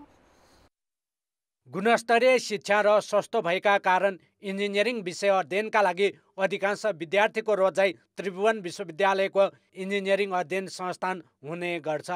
गुणस्तरीय शिक्षा र सस्तो भएका कारण इन्जिनियरिङ विषय अध्ययनका लागि अधिकांश विद्यार्थीको रोजाइ त्रिभुवन विश्वविद्यालयको इन्जिनियरिङ अध्ययन संस्थान हुने गर्छ।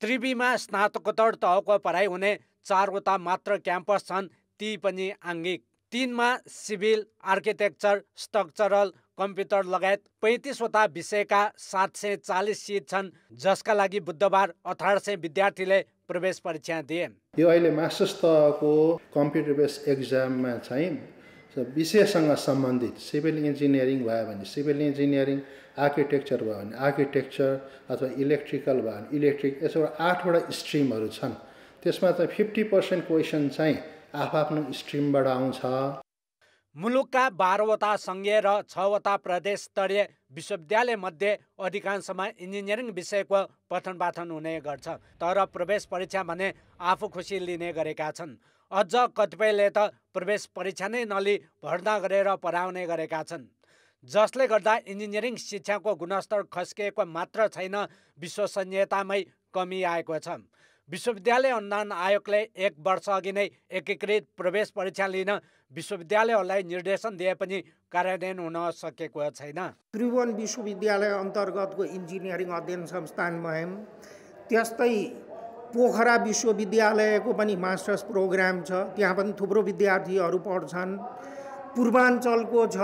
त्रिवीमा स्नातकोत्तर तहको पढाइ हुने 4वटा मात्र क्याम्पस छन्, ती पनि आङ्गिक। तीनमा सिभिल, आर्किटेक्चर, स्ट्रक्चरल, कम्प्युटर लगायत 35वटा विषयका 740 सिट छन्, जसका लागि बुधबार 1800 विद्यार्थीले प्रवेश परीक्षा दिए। यो अहिले मास्टर्स तहको कम्प्युटर बेस्ड एक्जाममा चाहिँ विषयसँग सम्बन्धित सिभिल इन्जिनियरिङ भयो भने सिभिल इन्जिनियरिङ, आर्किटेक्चर भयो भने आर्किटेक्चर अथवा इलेक्ट्रिकल भयो भने इलेक्ट्रिक, यसो 8वटा स्ट्रिमहरू छन्। त्यसमा चाहिँ 50% क्वेसन चाहिँ आफ्नो स्ट्रिमबाट आउँछ। मुलुकका 12वटा सङ्घीय र 6वटा प्रदेश स्तरीय विश्वविद्यालय मध्ये अधिकांशमा इन्जिनियरिङ विषयको पठन पाठन हुने गर्छ, तर प्रवेश परीक्षा भने आफू खुसी लिने गरेका छन्। अझ कतिपयले त प्रवेश परीक्षा नै नलिई भर्ना गरेर पढाउने गरेका छन्, जसले गर्दा इन्जिनियरिङ शिक्षाको गुणस्तर खस्किएको मात्र छैन, विश्वसनीयतामै कमी आएको छ। विश्वविद्यालय अनुदान आयोगले 1 वर्ष अघि नै एकीकृत प्रवेश परीक्षा लिन विश्वविद्यालयहरूलाई निर्देशन दिए पनि कार्यान्वयन हुन सकेको छैन। त्रिभुवन विश्वविद्यालय अन्तर्गतको इन्जिनियरिङ अध्ययन संस्थान भयौँ, त्यस्तै पोखरा विश्वविद्यालयको पनि मास्टर्स प्रोग्राम छ, त्यहाँ पनि थुप्रो विद्यार्थीहरू पढ्छन्। पूर्वाञ्चलको छ,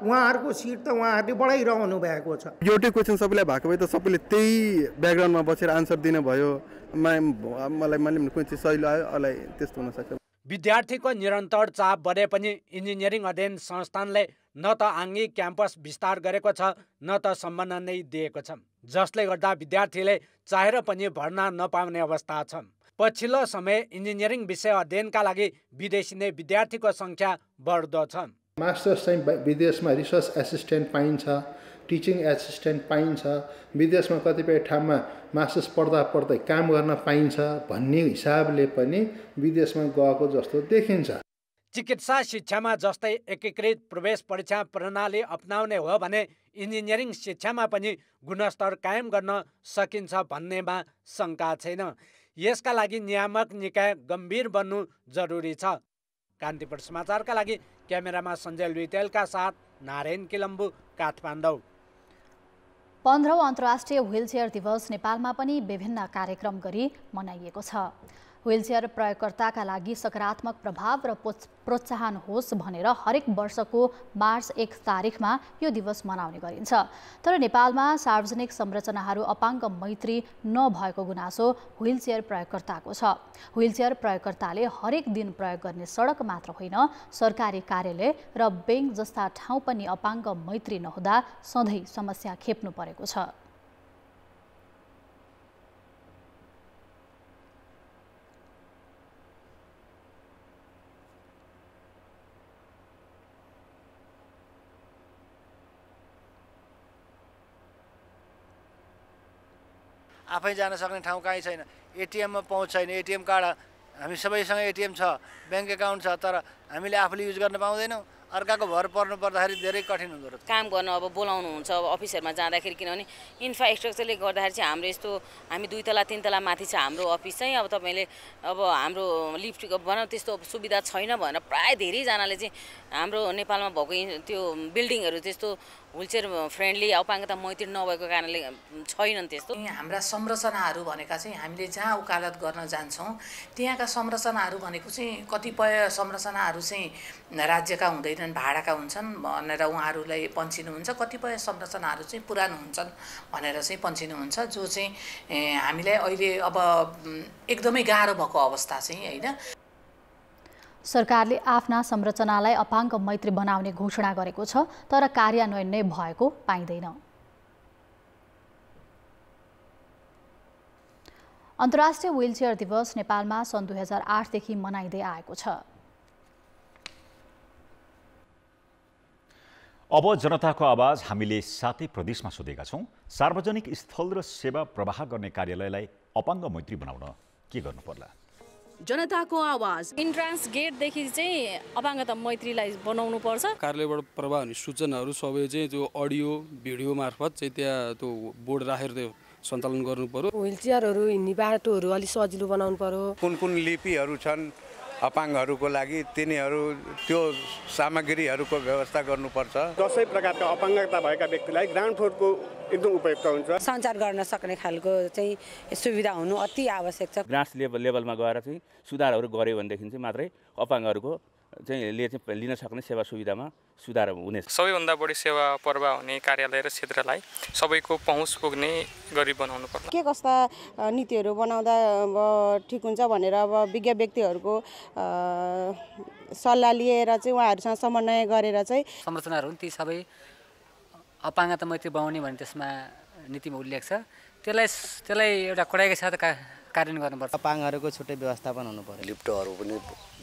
उहाँहरूको सिट त उहाँहरूले बढाइरहनु भएको छ। एउटै क्वेसन सबैलाई भएको भए त सबैले त्यही ब्याकग्राउन्डमा बसेर आन्सर दिनु भयो। मलाई कुन चाहिँ सही लाग्यो मलाई त्यस्तो हुनसक्छ। विद्यार्थीको निरन्तर चाप बढे पनि इन्जिनियरिङ अध्ययन संस्थानले न त आङ्गिक क्याम्पस विस्तार गरेको छ, न त सम्मान नै दिएको छ, जसले गर्दा विद्यार्थीले चाहेर पनि भर्ना नपाउने अवस्था छ। पछिल्लो समय इन्जिनियरिङ विषय अध्ययनका लागि विदेशी नै विद्यार्थीको सङ्ख्या बढ्दो छ। मास्टर्स चाहिँ विदेशमा रिसर्च एसिस्टेन्ट पाइन्छ, टिचिङ एसिस्टेन्ट पाइन्छ, विदेशमा कतिपय ठाउँमा मास्टर्स पढ्दा पढ्दै काम गर्न पाइन्छ भन्ने हिसाबले पनि विदेशमा गएको जस्तो देखिन्छ। चिकित्सा शिक्षामा जस्तै एकीकृत प्रवेश परीक्षा प्रणाली अपनाउने हो भने इन्जिनियरिङ शिक्षामा पनि गुणस्तर कायम गर्न सकिन्छ भन्नेमा शङ्का छैन। यसका लागि नियामक निकाय गम्भीर बन्नु जरुरी छ। कान्तिपुर समाचारका लागि क्यामेरामा सञ्जय लुइटेलका साथ नारायण किलम्बु, काठमाडौँ। 15औं अन्तर्राष्ट्रिय व्हीलचेयर दिवस नेपालमा पनि विभिन्न कार्यक्रम गरी मनाइएको छ। व्हीलचेयर प्रयोगकर्ताका लागि सकारात्मक प्रभाव र प्रोत्साहन होस् भनेर हरेक वर्षको मार्च 1 तारिखमा यो दिवस मनाउने गरिन्छ। तर नेपालमा सार्वजनिक संरचनाहरू अपाङ्ग मैत्री नभएको गुनासो व्हीलचेयर प्रयोगकर्ताको छ। व्हीलचेयर प्रयोगकर्ताले हरेक दिन प्रयोग गर्ने सडक मात्र होइन, सरकारी कार्यालय र बैंक जस्ता ठाउँ पनि अपाङ्ग मैत्री नहुँदा सधैँ समस्या खेप्नु परेको छ। आफै जान सक्ने ठाउँ कहीँ छैन, एटिएममा पहुँच छैन, एटिएम कार्ड हामी सबैसँग एटिएम छ, ब्याङ्क एकाउन्ट छ, तर हामीले आफूले युज गर्न पाउँदैनौँ। अर्काको भर पर्नु पर्दाखेरि धेरै कठिन हुँदो रहेछ। काम गर्न अब बोलाउनुहुन्छ अब अफिसहरूमा जाँदाखेरि, किनभने इन्फ्रास्ट्रक्चरले गर्दाखेरि चाहिँ हाम्रो यस्तो हामी 2 तला 3 तला माथि छ हाम्रो अफिस चाहिँ, अब तपाईँले अब हाम्रो लिफ्ट भनौँ त्यस्तो सुविधा छैन भनेर प्राय धेरैजनाले चाहिँ हाम्रो नेपालमा भएको त्यो बिल्डिङहरू त्यस्तो व्हीलचेयर फ्रेन्डली अपाङ्गता मैत्री नभएको कारणले छैनन्। त्यस्तो हाम्रा संरचनाहरू भनेका चाहिँ हामीले जहाँ वकालत गर्न जान्छौँ त्यहाँका संरचनाहरू भनेको चाहिँ कतिपय संरचनाहरू चाहिँ राज्यका हुँदैनन्, भाडाका हुन्छन् भनेर उहाँहरूलाई पन्छिनुहुन्छ, कतिपय संरचनाहरू चाहिँ पुरानो हुन्छन् भनेर चाहिँ पन्छिनुहुन्छ, जो चाहिँ हामीलाई अहिले अब एकदमै गाह्रो भएको अवस्था चाहिँ होइन। सरकारले आफ्ना संरचनालाई अपाङ्ग मैत्री बनाउने घोषणा गरेको छ, तर कार्यान्वयन नै भएको पाइँदैन। अन्तर्राष्ट्रिय व्हीलचेयर दिवस नेपालमा सन् 2008 देखि मनाइँदै आएको छ। अब जनताको आवाज हामीले 7 प्रदेशमा सोधेका छौँ। सार्वजनिक स्थल र सेवा प्रवाह गर्ने कार्यालयलाई अपाङ्ग मैत्री बनाउन के गर्नु पर्ला? जनताको आवाज इन्ट्रान्स गेटदेखि चाहिँ अपाङ्गता मैत्रीलाई बनाउनु पर्छ। कार्यालयबाट प्रवाह हुने सूचनाहरू सबै चाहिँ त्यो अडियो भिडियो मार्फत चाहिँ त्यहाँ त्यो बोर्ड राखेर त्यो सञ्चालन गर्नु पर्यो। व्हीलचेयरहरू हिँड्ने बाटोहरू अलिक सजिलो बनाउनु पर्यो। कुन कुन लिपिहरू छन् अपाङ्गहरूको लागि तिनीहरू त्यो सामग्रीहरूको व्यवस्था गर्नुपर्छ। जसै प्रकारका अपाङ्गता भएका व्यक्तिलाई ग्राउन्ड फ्लोरको एकदम उपयुक्त हुन्छ। सञ्चार गर्न सक्ने खालको चाहिँ सुविधा हुनु अति आवश्यक छ। ग्रास लेभलमा गएर चाहिँ सुधारहरू गर्यो भनेदेखि चाहिँ मात्रै अपाङ्गहरूको लिन सक्ने सेवा सुविधामा सुधार हुनेछ। सबैभन्दा बढी सेवा पर्वा हुने कार्यालय र क्षेत्रलाई सबैको पहुँच पुग्ने गरी बनाउनु पर्छ। के कस्ता नीतिहरू बनाउँदा अब ठिक हुन्छ भनेर अब विज्ञ व्यक्तिहरूको सल्लाह लिएर चाहिँ उहाँहरूसँग समन्वय गरेर चाहिँ संरचनाहरू हुन् ती सबै अपाङ्गता मैत्री बनाउने भन्ने त्यसमा नीतिमा उल्लेख छ। त्यसलाई एउटा कडाइका साथ कार्यान्वयन गर्नुपर्छ। अपाङ्गहरूको छुट्टै व्यवस्थापन हुनु पर्यो। लिफ्टहरू पनि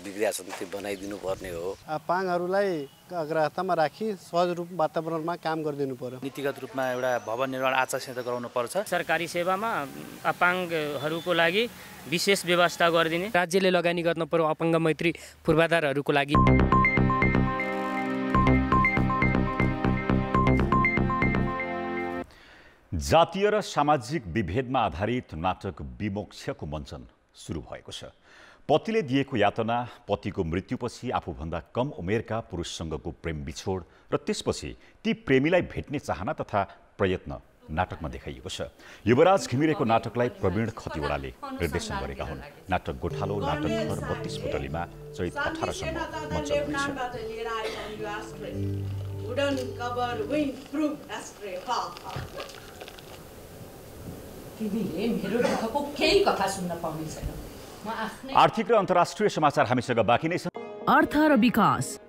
बिग्रिया छन् त्यो बनाइदिनु पर्ने हो। अपाङ्गहरूलाई अग्रतामा राखी सहज रूप वातावरणमा काम गरिदिनु पर्यो। नीतिगत रूपमा एउटा भवन निर्माण आचार संहिता गराउनु पर्छ। सरकारी सेवामा अपाङ्गहरूको लागि विशेष व्यवस्था गरिदिने, राज्यले लगानी गर्न पर्यो अपाङ्ग मैत्री पूर्वाधारहरूको लागि। जातीय र सामाजिक विभेदमा आधारित नाटक विमोक्षको मञ्चन सुरु भएको छ। पतिले दिएको यातना, पतिको मृत्युपछि आफूभन्दा कम उमेरका पुरुषसँगको प्रेम बिछोड र त्यसपछि ती प्रेमीलाई भेट्ने चाहना तथा प्रयत्न नाटकमा देखाइएको छ। युवराज घिमिरेको नाटकलाई प्रवीण खतिवडाले निर्देशन गरेका हुन्। नाटक गोठालो नाटकघर 32 कोटलीमा चैत 18 सम्म मञ्चन हुनेछ। आर्थिक र अन्तर्राष्ट्रिय समाचार हामीसँग बाँकी नै छ। अर्थ र विकास।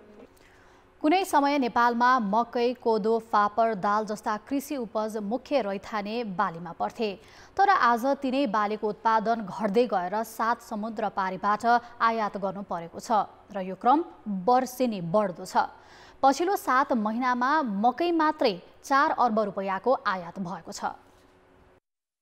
कुनै समय नेपालमा मकै, कोदो, फापर, दाल जस्ता कृषि उपज मुख्य रैथाने बालीमा पर्थे। तर आज तिनै बालीको उत्पादन घट्दै गएर 7 समुद्र पारीबाट आयात गर्नु परेको छ र यो क्रम वर्षेनी बढ्दो छ। पछिल्लो 7 महिनामा मकै मात्रै 4 अर्ब रुपैयाँको आयात भएको छ।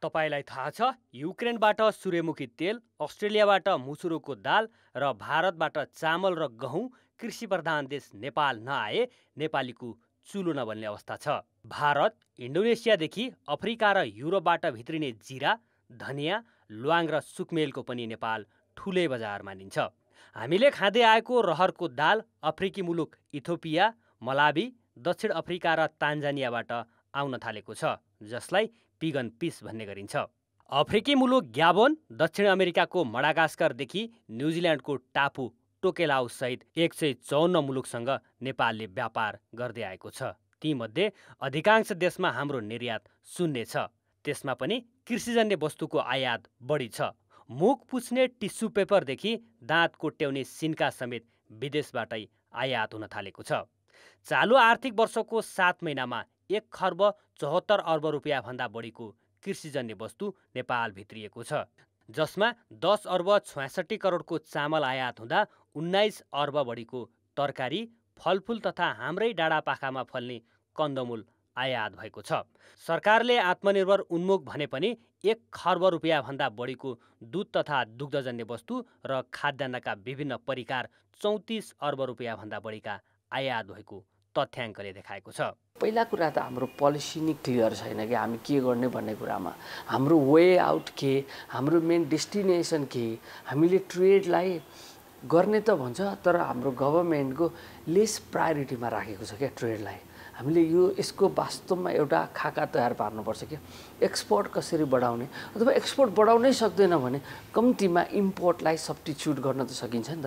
तपाईलाई थाहा छ युक्रेनबाट सूर्यमुखी तेल, अस्ट्रेलियाबाट मुसुरोको दाल र भारतबाट चामल र गहुँ कृषि प्रधान देश नेपाल नआए नेपालीको चुलो नबन्ने अवस्था छ। भारत, इन्डोनेसियादेखि अफ्रिका र युरोपबाट भित्रिने जिरा, धनियाँ, ल्वाङ र सुकमेलको पनि नेपाल ठुलै बजार मानिन्छ। हामीले खाँदै आएको रहरको दाल अफ्रिकी मुलुक इथियोपिया, मलावी, दक्षिण अफ्रिका र तान्जानियाबाट आउन थालेको छ, जसलाई पिगन पिस भन्ने गरिन्छ। अफ्रिकी मुलुक ग्याबोन, दक्षिण अमेरिकाको मडागास्करदेखि न्युजिल्यान्डको टापु टोकेलाउ सहित 154 मुलुकसँग नेपालले व्यापार गर्दै आएको छ। तीमध्ये अधिकांश देशमा हाम्रो निर्यात शून्य छ। त्यसमा पनि कृषिजन्य वस्तुको आयात बढी छ। मुख पुछ्ने टिस्यु पेपरदेखि दाँत कोट्याउने सिन्का समेत विदेशबाटै आयात हुन थालेको छ। चालु आर्थिक वर्षको 7 महिनामा 1 खर्ब 74 अर्ब रुपियाँ भन्दा बढीको कृषिजन्य वस्तु नेपाल भित्रिएको छ, जसमा 10 अर्ब 66 करोडको चामल आयात हुँदा 19 अर्ब बढीको तरकारी, फलफुल तथा हाम्रै डाँडापाखामा फल्ने कन्दमूल आयात भएको छ। सरकारले आत्मनिर्भर उन्मुख भने पनि 1 खर्ब रुपियाँ भन्दा बढीको दुध तथा दुग्धजन्य वस्तु र खाद्यान्नका विभिन्न परिकार 34 अर्ब रुपियाँ भन्दा बढीका आयात भएको तथ्याङ्कले देखाएको छ। पहिला कुरा त हाम्रो पोलिसी नै क्लियर छैन कि हामी के गर्ने भन्ने कुरामा। हाम्रो वे आउट के, हाम्रो मेन डेस्टिनेसन के, हामीले ट्रेडलाई गर्ने त भन्छ तर हाम्रो गभर्मेन्टको लेस प्रायोरिटीमा राखेको छ क्या ट्रेडलाई। हामीले यसको वास्तवमा एउटा खाका तयार पार्नुपर्छ कि एक्सपोर्ट कसरी बढाउने, अथवा एक्सपोर्ट बढाउनै सक्दैन भने कम्तीमा इम्पोर्टलाई सब्स्टिट्युट गर्न त सकिन्छ नि त।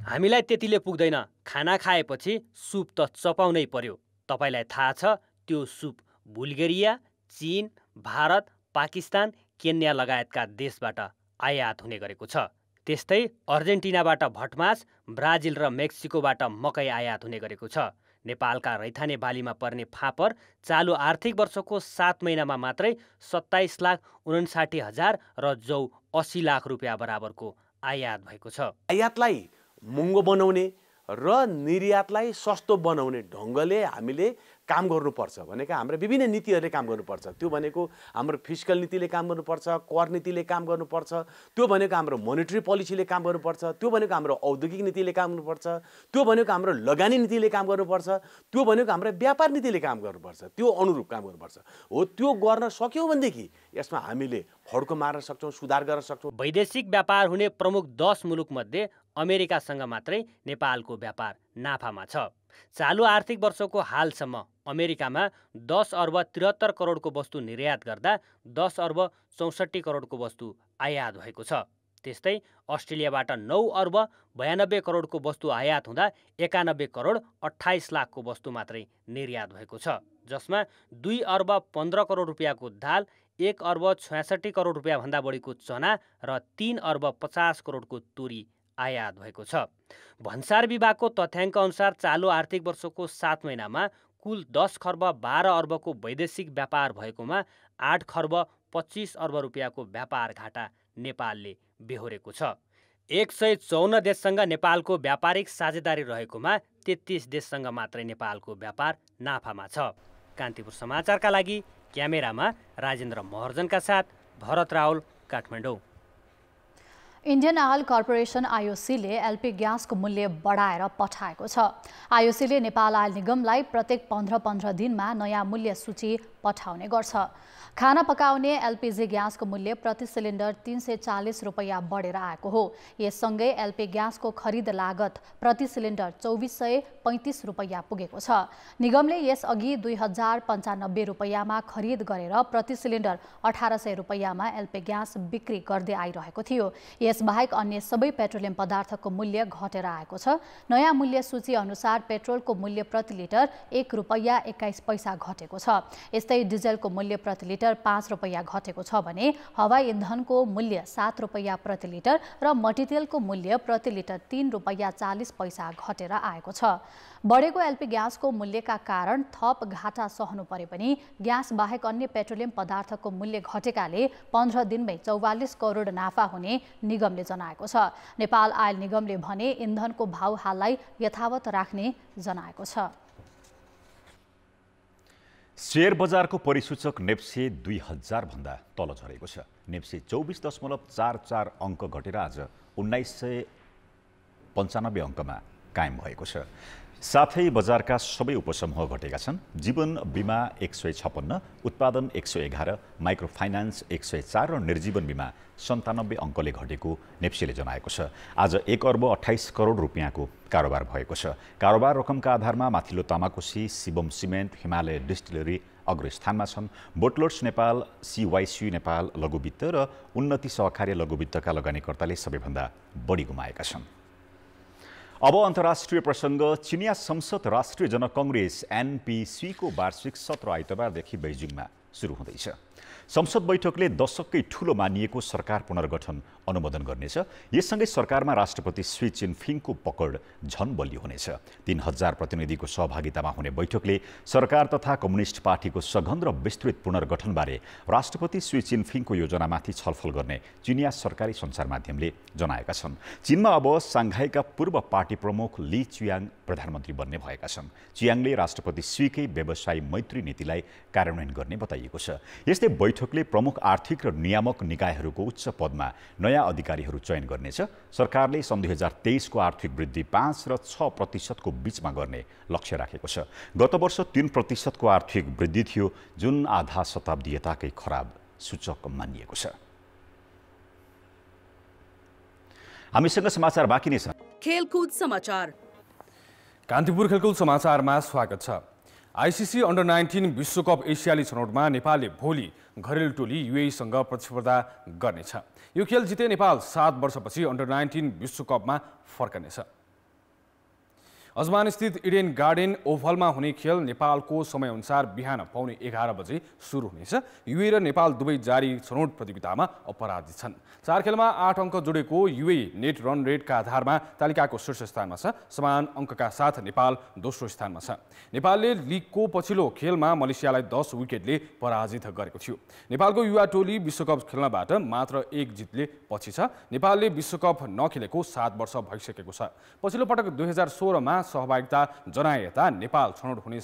हामीलाई त्यतिले पुग्दैन। खाना खाएपछि सुप त चपाउनै पर्यो। तपाईलाई थाहा छ त्यो सुप बुल्गेरिया, चीन, भारत, पाकिस्तान, केन्या लगायतका देशबाट आयात हुने गरेको छ। त्यस्तै अर्जेन्टिनाबाट भटमास, ब्राजिल र मेक्सिकोबाट मकै आयात हुने गरेको छ। नेपालका रैथाने बालीमा पर्ने फापर चालु आर्थिक वर्षको 7 महिनामा मात्रै 27,59,000 र जौ 80 लाख रुपियाँ बराबरको आयात भएको छ। आयातलाई महँगो बनाउने र निर्यातलाई सस्तो बनाउने ढङ्गले हामीले काम गर्नुपर्छ भनेको हाम्रो विभिन्न नीतिहरूले काम गर्नुपर्छ। त्यो भनेको हाम्रो फिस्कल नीतिले काम गर्नुपर्छ, कर नीतिले काम गर्नुपर्छ, त्यो भनेको हाम्रो मोनेटरी पोलिसीले काम गर्नुपर्छ, त्यो भनेको हाम्रो औद्योगिक नीतिले काम गर्नुपर्छ, त्यो भनेको हाम्रो लगानी नीतिले काम गर्नुपर्छ, त्यो भनेको हाम्रो व्यापार नीतिले काम गर्नुपर्छ। त्यो अनुरूप काम गर्नुपर्छ। हो त्यो गर्न सक्यौँ भनेदेखि यसमा हामीले फड्को मार्न सक्छौँ, सुधार गर्न सक्छौँ। वैदेशिक व्यापार हुने प्रमुख 10 मुलुकमध्ये अमेरिकासँग मात्रै नेपालको व्यापार नाफामा छ। चालु आर्थिक वर्षको हालसम्म अमेरिकामा 10 अर्ब 73 करोडको वस्तु निर्यात गर्दा 10 अर्ब 64 करोडको वस्तु आयात भएको छ। त्यस्तै अस्ट्रेलियाबाट 9 अर्ब 92 करोडको वस्तु आयात हुँदा 91 करोड 28 लाखको वस्तु मात्रै निर्यात भएको छ, जसमा 2 अर्ब 15 करोड रुपियाँको दाल, 1 अर्ब 66 करोड रुपियाँभन्दा बढीको चना र 3 अर्ब 50 करोडको तुरी आयात भएको छ। भन्सार विभागको तथ्याङ्क अनुसार चालु आर्थिक वर्षको 7 महिनामा कुल 10 खर्ब 12 अर्बको वैदेशिक व्यापार भएकोमा 8 खर्ब 25 अर्ब रुपियाँको व्यापार घाटा नेपालले बेहोरेको छ। 154 देशसँग नेपालको व्यापारिक साझेदारी रहेकोमा 33 देशसँग मात्रै नेपालको व्यापार नाफामा छ। कान्तिपुर समाचारका लागि क्यामेरामा राजेन्द्र महर्जनका साथ Bharat Raul, Kathmandu. Indian Oil Corporation आईओसीले एलपी ग्यासको मूल्य बढाएर पठाएको छ। आईओसीले नेपाल आयल निगमलाई प्रत्येक 15 दिनमा नयाँ मूल्य सूची पठाउने गर्छ। खाना पकाउने एलपीजी ग्यासको मूल्य प्रति सिलिन्डर 340 रुपैयाँ बढेर आएको हो। यससँगै एलपी ग्यासको खरिद लागत प्रति सिलिन्डर 2435 रुपैयाँ पुगेको छ। निगमले यसअघि 2095 रुपैयाँमा खरिद गरेर प्रति सिलिन्डर 1800 रुपैयाँमा एलपी ग्यास बिक्री गर्दै आइरहेको थियो। यसबाहेक अन्य सबै पेट्रोलियम पदार्थको मूल्य घटेर आएको छ। नयाँ मूल्य सूची अनुसार पेट्रोलको मूल्य प्रति लिटर 1 रुपैयाँ 21 पैसा घटेको छ। यस्तै डिजेलको मूल्य प्रति लिटर 5 रुपैयाँ घटेको छ भने हवाई इन्धनको मूल्य 7 रुपैयाँ प्रति लिटर र मट्टीतेलको मूल्य प्रति लिटर 3 रुपैयाँ 40 पैसा घटेर आएको छ। बढेको एलपी ग्यासको मूल्यका कारण थप घाटा सहनु परे पनि ग्यास बाहेक अन्य पेट्रोलियम पदार्थको मूल्य घटेकाले 15 दिनमै 44 करोड नाफा हुने निगमले जनाएको छ। नेपाल आयल निगमले भने इन्धनको भाव हाललाई यथावत राख्ने जनाएको छ। शेयर बजारको परिसूचक नेप्से 2000 भन्दा तल झरेको छ। नेप्से 24.44 अङ्क घटेर आज 1995 अङ्कमा कायम भएको छ। साथै बजारका सबै उपसमूह घटेका छन्। जीवन बीमा 156, उत्पादन 111, माइक्रो फाइनान्स 104 र निर्जीवन बीमा 97 अङ्कले घटेको नेप्सेले जनाएको छ। आज 1 अर्ब 28 करोड रुपियाँको कारोबार भएको छ। कारोबार रकमका आधारमा माथिल्लो तामाकोसी, शिवम सिमेन्ट, हिमालय डिस्टिलरी अग्रस्थानमा छन्। बोटलर्स नेपाल, CYC नेपाल लघुवित्त र उन्नति सहकार्य लघुवित्तका लगानीकर्ताले सबैभन्दा बढी गुमाएका छन्। अब अन्तर्राष्ट्रिय प्रसङ्ग। चिनिया संसद राष्ट्रिय जनकङ्ग्रेस NPC को वार्षिक सत्र आइतबारदेखि बेइजिङमा सुरु हुँदैछ। संसद बैठकले दशककै ठूलो मानिएको सरकार पुनर्गठन अनुमोदन गर्नेछ। यससँगै सरकारमा राष्ट्रपति सी जिनपिङको पकड झन बलियो हुनेछ। 3000 प्रतिनिधिको सहभागितामा हुने बैठकले सरकार तथा कम्युनिस्ट पार्टीको सघन र विस्तृत पुनर्गठनबारे राष्ट्रपति सी जिनपिङको योजनामाथि छलफल गर्ने चिनिया सरकारी सञ्चार माध्यमले जनाएका छन्। चीनमा अब साङ्घाईका पूर्व पार्टी प्रमुख ली च्युयाङ प्रधानमन्त्री बन्ने भएका छन्। च्युयाङले राष्ट्रपति सीकै व्यवसायी मैत्री नीतिलाई कार्यान्वयन गर्ने बताइएको छ। यस्तै बैठकले प्रमुख आर्थिक र नियामक निकायहरूको उच्च पदमा नयाँ अधिकारीहरू चयन गर्नेछ। सरकारले सन् 2023 को आर्थिक वृद्धि 5 र 6% को बीचमा गर्ने लक्ष्य राखेको छ। गत वर्ष 3% को आर्थिक वृद्धि थियो, जुन आधा शताब्दी यताकै खराब सूचक मानिएको छ। हामीसँग समाचार बाँकी नै छ। खेलकुद समाचार। कान्तिपुर खेलकुद समाचारमा स्वागत छ। आईसीसी अन्डर 19 विश्वकप एसियाली छनौटमा नेपालले भोलि घरेलु टोली युएईसँग प्रतिस्पर्धा गर्नेछ। यो खेल जिते नेपाल 7 वर्षपछि अन्डर 19 विश्वकपमा फर्कनेछ। अजमान स्थित इडेन गार्डन ओभलमा हुने खेल नेपालको समयअनुसार बिहान पाउने 11 बजे सुरु हुनेछ। युए र नेपाल दुवै जारी छनौट प्रतियोगितामा अपराजित छन्। 4 खेलमा 8 अङ्क जोडेको युए नेट रन रेटका आधारमा तालिकाको शीर्ष स्थानमा छ। समान अङ्कका साथ नेपाल दोस्रो स्थानमा छ। नेपालले लिगको पछिल्लो खेलमा मलेसियालाई 10 विकेटले पराजित गरेको थियो। नेपालको युवा टोली विश्वकप खेल्नबाट मात्र 1 जितले पछि छ। नेपालले विश्वकप नखेलेको 7 वर्ष भइसकेको छ। पछिल्लो पटक 2016 मा सहभागिता जनाए यता नेपाल छनौट हुन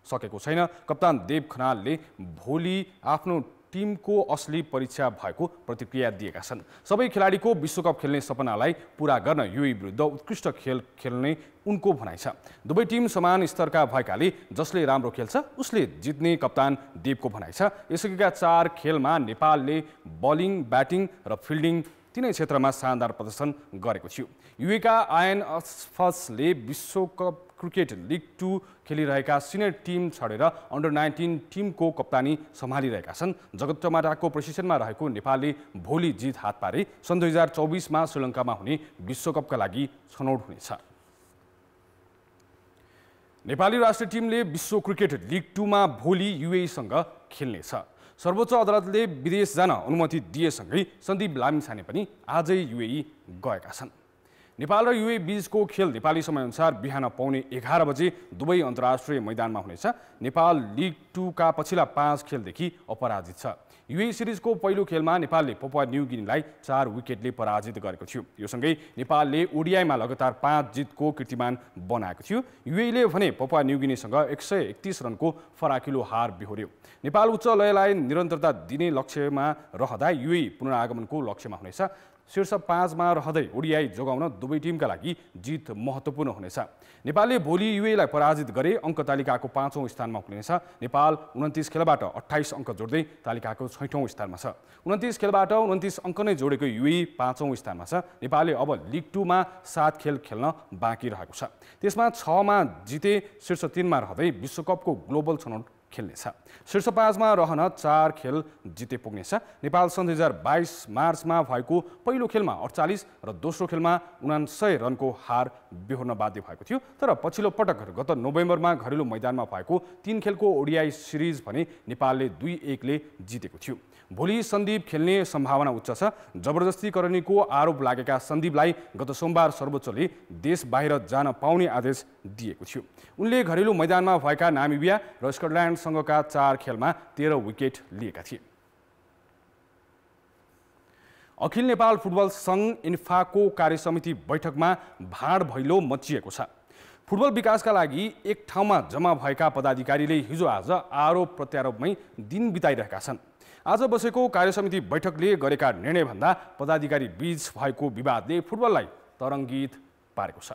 सकेको छैन। कप्तान देव खनालले भोलि आफ्नो टिमको असली परीक्षा भएको प्रतिक्रिया दिएका छन्। सबै खेलाडीको विश्वकप खेल्ने सपनालाई पूरा गर्न युए विरुद्ध उत्कृष्ट खेल खेल्ने उनको भनाइ छ। दुवै टिम समान स्तरका भएकाले जसले राम्रो खेल्छ उसले जित्ने कप्तान देवको भनाइ छ। यसअघिका 4 खेलमा नेपालले बलिङ, ब्याटिङ र फिल्डिङ तीनै क्षेत्रमा शानदार प्रदर्शन गरेको थियो। युएका आयन अस्फसले विश्वकप क्रिकेट लिग 2 खेलिरहेका सिनियर टिम छोडेर अन्डर 19 टिमको कप्तानी सम्हालिरहेका छन्। जगत टमाटाको प्रशिक्षणमा रहेको नेपालले भोलि जित हात पारे सन् 2024 मा श्रीलङ्कामा हुने विश्वकपका लागि छनौट हुनेछ। नेपाली राष्ट्रिय टिमले विश्व क्रिकेट लिग 2 मा भोलि युएईसँग खेल्नेछ। सर्वोच्च अदालतले विदेश जान अनुमति दिएसँगै सन्दीप लामिछाने पनि आजै युएई गएका छन्। नेपाल र युएई बीचको खेल नेपाली समयअनुसार बिहान पौने 11 बजे दुबई अन्तर्राष्ट्रिय मैदानमा हुनेछ। नेपाल लिग 2 का पछिल्ला 5 खेलदेखि अपराजित छ। युएई सिरिजको पहिलो खेलमा नेपालले पपुवा न्यू गिनीलाई 4 विकेटले पराजित गरेको थियो। यो सँगै नेपालले ओडिआईमा लगातार 5 जितको कीर्तिमान बनाएको थियो। युएईले भने पपुवा न्यू गिनीसँग 131 रनको फराकिलो हार बिहोर्यो। नेपाल उच्च लयलाई निरन्तरता दिने लक्ष्यमा रहँदा युएई पुनरागमनको लक्ष्यमा हुनेछ। शीर्ष 5 मा रहँदै ओडिआई जोगाउन दुवै टिमका लागि जित महत्त्वपूर्ण हुनेछ। नेपालले भोलि युएईलाई पराजित गरे अङ्क तालिकाको 5औं स्थानमा उक्लिनेछ। नेपाल 29 खेलबाट 28 अङ्क जोड्दै तालिकाको 6औं स्थानमा छ। 29 खेलबाट 29 अङ्क नै जोडेको युएई 5औं स्थानमा छ। नेपालले अब लिग 2 मा 7 खेल खेल्न बाँकी रहेको छ। त्यसमा 6 मा जिते शीर्ष 3 मा रहँदै विश्वकपको ग्लोबल छनौट खेल्नेछ। शीर्ष 5 मा रहन 4 खेल जिते पुग्नेछ। नेपाल सन् 2022 मार्चमा भएको पहिलो खेलमा 48 र दोस्रो खेलमा 49 रनको हार बिहोर्न बाध्य भएको थियो। तर पछिल्लो पटक गत नोभेम्बरमा घरेलु मैदानमा भएको 3 खेलको ओडिआई सिरिज भने नेपालले 2-1 ले जितेको थियो। भोलि सन्दीप खेल्ने सम्भावना उच्च छ। जबरजस्तीकरणीको आरोप लागेका सन्दीपलाई गत सोमबार सर्वोच्चले देश बाहिर जान पाउने आदेश दिएको थियो। उनले घरेलु मैदानमा भएका नामिबिया र स्कटल्यान्डसँगका 4 खेलमा 13 विकेट लिएका थिए। अखिल नेपाल फुटबल सङ्घ इन्फाको कार्यसमिति बैठकमा भाँड भैलो मचिएको छ। फुटबल विकासका लागि एक ठाउँमा जम्मा भएका पदाधिकारीले हिजो आज आरोप प्रत्यारोपमै दिन बिताइरहेका छन्। आज बसेको कार्यसमिति बैठकले गरेका निर्णयभन्दा पदाधिकारी बीच भएको विवादले फुटबललाई तरङ्गित पारेको छ।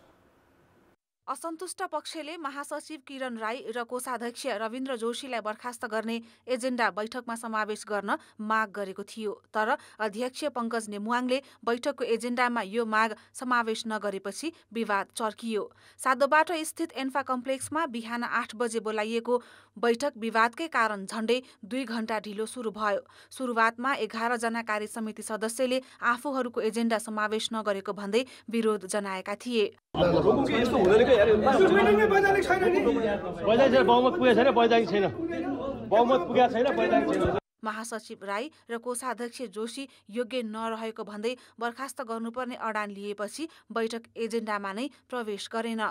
असन्तुष्ट पक्षले महासचिव किरण राई र कोषाध्यक्ष रविन्द्र जोशीलाई बर्खास्त गर्ने एजेन्डा बैठकमा समावेश गर्न माग गरेको थियो। तर अध्यक्ष पङ्कज नेमुवाङले बैठकको एजेन्डामा यो माग समावेश नगरेपछि विवाद चर्कियो। साधोबाटो स्थित एन्फा कम्प्लेक्समा बिहान 8 बजे बोलाइएको बैठक विवादकै कारण झण्डै 2 घण्टा ढिलो सुरु भयो। सुरुवातमा 11 जना कार्यसमिति सदस्यले आफूहरूको एजेन्डा समावेश नगरेको भन्दै विरोध जनाएका थिए। महासचिव राई र कोषाध्यक्ष जोशी योग्य नरहेको भन्दै बर्खास्त गर्नुपर्ने अडान लिएपछि बैठक एजेन्डामा नै प्रवेश गरेन।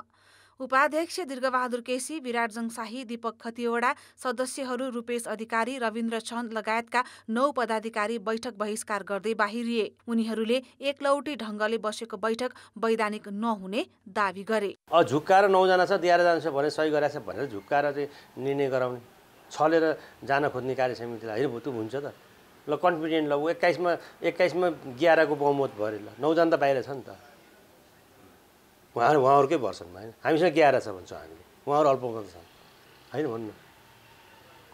उपाध्यक्ष दीर्घबहादुर केसी, विराटजङ शाही, दीपक खतिवडा, सदस्यहरू रूपेश अधिकारी, रविन्द्र चन्द लगायतका 9 पदाधिकारी बैठक बहिष्कार गर्दै बाहिरिए। उनीहरूले एकलौटी ढङ्गले बसेको बैठक वैधानिक नहुने दावी गरे। झुक्काएर 9 जना छ, 11 जना छ भने सही गरेछ भनेर झुक्काएर चाहिँ निर्णय गराउने, छलेर जान खोज्ने कार्यसमितिलाई होइन भुतु हुन्छ त। ल कन्फिडेन्ट ल 21 मा 11 को बहुमत भरे ल 9 जना त बाहिर छ नि त। उहाँहरूकै भर्सनमा होइन, हामीसँग 11 छ भन्छौँ हामीले, उहाँहरू अल्पमत छन् होइन भन्नु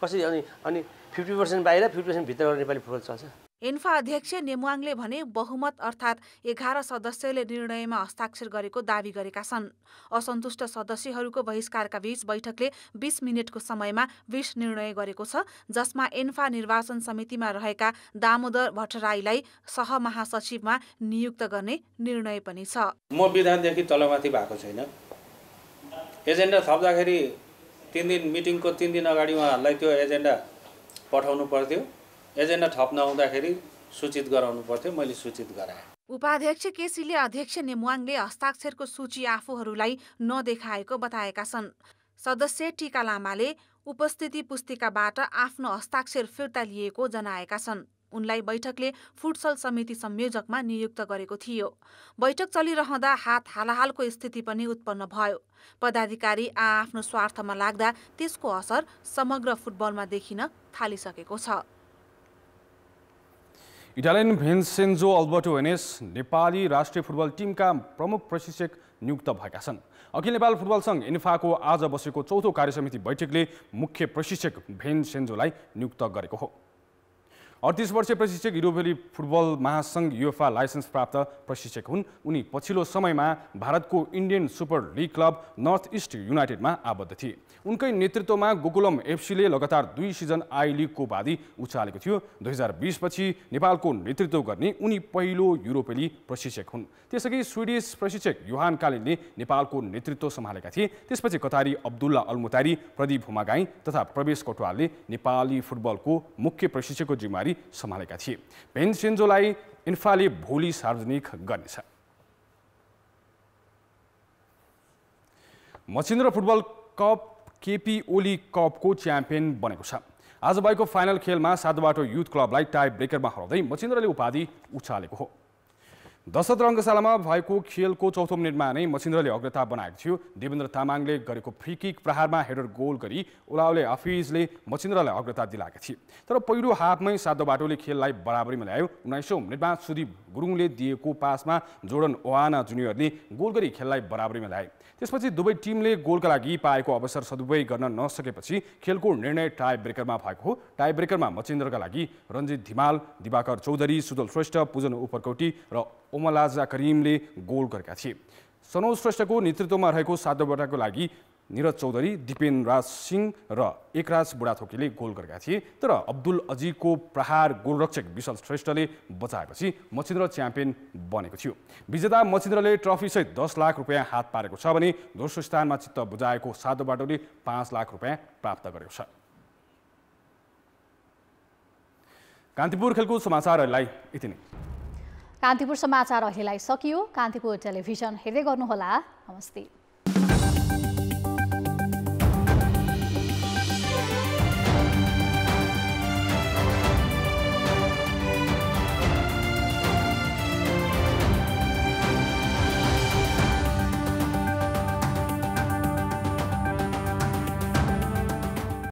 कसरी। अनि 50% बाहिर 50% भित्र नेपाली फुटबल चल्छ। एन्फा अध्यक्ष नेमुवाङले भने बहुमत अर्थात् 11 सदस्यले निर्णयमा हस्ताक्षर गरेको दावी गरेका छन्। असन्तुष्ट सदस्यहरूको बहिष्कारका बीच बैठकले 20 मिनटको समयमा 20 निर्णय गरेको छ, जसमा एन्फा निर्वाचन समितिमा रहेका दामोदर भट्टराईलाई सहमहासचिवमा नियुक्त गर्ने निर्णय पनि छ। म विधानदेखि तलमाथि भएको छैन। एजेन्डा थप्दाखेरि 3 दिन मिटिङको 3 दिन अगाडि उहाँहरूलाई त्यो एजेन्डा पठाउनु पर्थ्यो। एजेन्डा थप नहुँदाखेरि सूचित गराउनु पर्थ्यो, मैले सूचित गराएँ। उपाध्यक्ष केसीले अध्यक्ष नेमुवाङले हस्ताक्षरको सूची आफूहरूलाई नदेखाएको बताएका छन्। सदस्य टीका लामाले उपस्थिति पुस्तिकाबाट आफ्नो हस्ताक्षर फिर्ता लिएको जनाएका छन्। उनलाई बैठकले फुटसल समिति संयोजकमा नियुक्त गरेको थियो। बैठक चलिरहँदा हात हालाहालको स्थिति पनि उत्पन्न भयो। पदाधिकारी आफ्नो स्वार्थमा लाग्दा त्यसको असर समग्र फुटबलमा देखिन थालिसकेको छ। इटालियन भिन्सेन्जो अल्बर्टो हेनेस नेपाली राष्ट्रिय फुटबल टिमका प्रमुख प्रशिक्षक नियुक्त भएका छन्। अखिल नेपाल फुटबल सङ्घ इन्फाको आज बसेको 4थो कार्यसमिति बैठकले मुख्य प्रशिक्षक भिन्सेन्जोलाई नियुक्त गरेको हो। 38 वर्षीय प्रशिक्षक युरोपेली फुटबल महासङ्घ युएफा लाइसेन्स प्राप्त प्रशिक्षक हुन्। उनी पछिल्लो समयमा भारतको Indian Super League club North East युनाइटेडमा आबद्ध थिए। उनकै नेतृत्वमा गोकुलम एफसीले लगातार 2 सिजन आई लिगको उपाधि उचालेको थियो। 2020 पछि नेपालको नेतृत्व गर्ने उनी पहिलो युरोपेली प्रशिक्षक हुन्। त्यसअघि स्विडिस प्रशिक्षक योहान कालिनले नेपालको नेतृत्व सम्हालेका थिए। त्यसपछि कतारी अब्दुल्ला अलमुतारी, प्रदीप हुमागाई तथा प्रवेश कटवालले नेपाली फुटबलको मुख्य प्रशिक्षकको जिम्मेवारी सम्हालेका थिए। भेन्सेन्जोलाई इन्फाले भोलि सार्वजनिक गर्नेछ। मछिन्द्र फुटबल कप केपी ओली कपको च्याम्पियन बनेको छ। आज भएको फाइनल खेलमा सातोबाटो युथ क्लबलाई टाई ब्रेकरमा हराउँदै मछिन्द्रले उपाधि उचालेको हो। दशरथ रङ्गशालामा भएको खेलको चौथो मिनेटमा नै मछिन्द्रले अग्रता बनाएको थियो। देवेन्द्र तामाङले गरेको फ्री किक प्रहारमा हेडर गोल गरी ओलाउले हफिजले मछिन्द्रलाई अग्रता दिलाएका थिए। तर पहिलो हाफमै सातोबाटोले खेललाई बराबरीमा ल्यायो। 19औं मिनेटमा सुदीप गुरुङले दिएको पासमा जोर्डन ओहाना जुनियरले गोल गरी खेललाई बराबरीमा ल्याए। त्यसपछि दुवै टिमले गोलका लागि पाएको अवसर सदुपयोग गर्न नसकेपछि खेलको निर्णय टाई ब्रेकरमा भएको हो। टाई ब्रेकरमा मछिन्द्रका लागि रञ्जित धिमाल, दिवाकर चौधरी, सुदल श्रेष्ठ, पूजन उपरकोटी र ओमलाजा करिमले गोल गरेका थिए। सनोज श्रेष्ठको नेतृत्वमा रहेको सातोबाटाको लागि निरज चौधरी, दिपेन राज सिंह र एकराज बुढाथोकीले गोल गरेका थिए। तर अब्दुल अजीको प्रहार गोलरक्षक विशाल श्रेष्ठले बचाएपछि मछिन्द्र च्याम्पियन बनेको थियो। विजेता मछिन्द्रले ट्रफीसहित 10 लाख रुपियाँ हात पारेको छ भने दोस्रो स्थानमा चित्त बुझाएको सातोबाटोले 5 लाख रुपियाँ प्राप्त गरेको छ। कान्तिपुर खेलकुद समाचारहरूलाई यति नै। कान्तिपुर समाचार अहिलेलाई सकियो। कान्तिपुर टेलिभिजन हेर्दै गर्नुहोला। नमस्ते।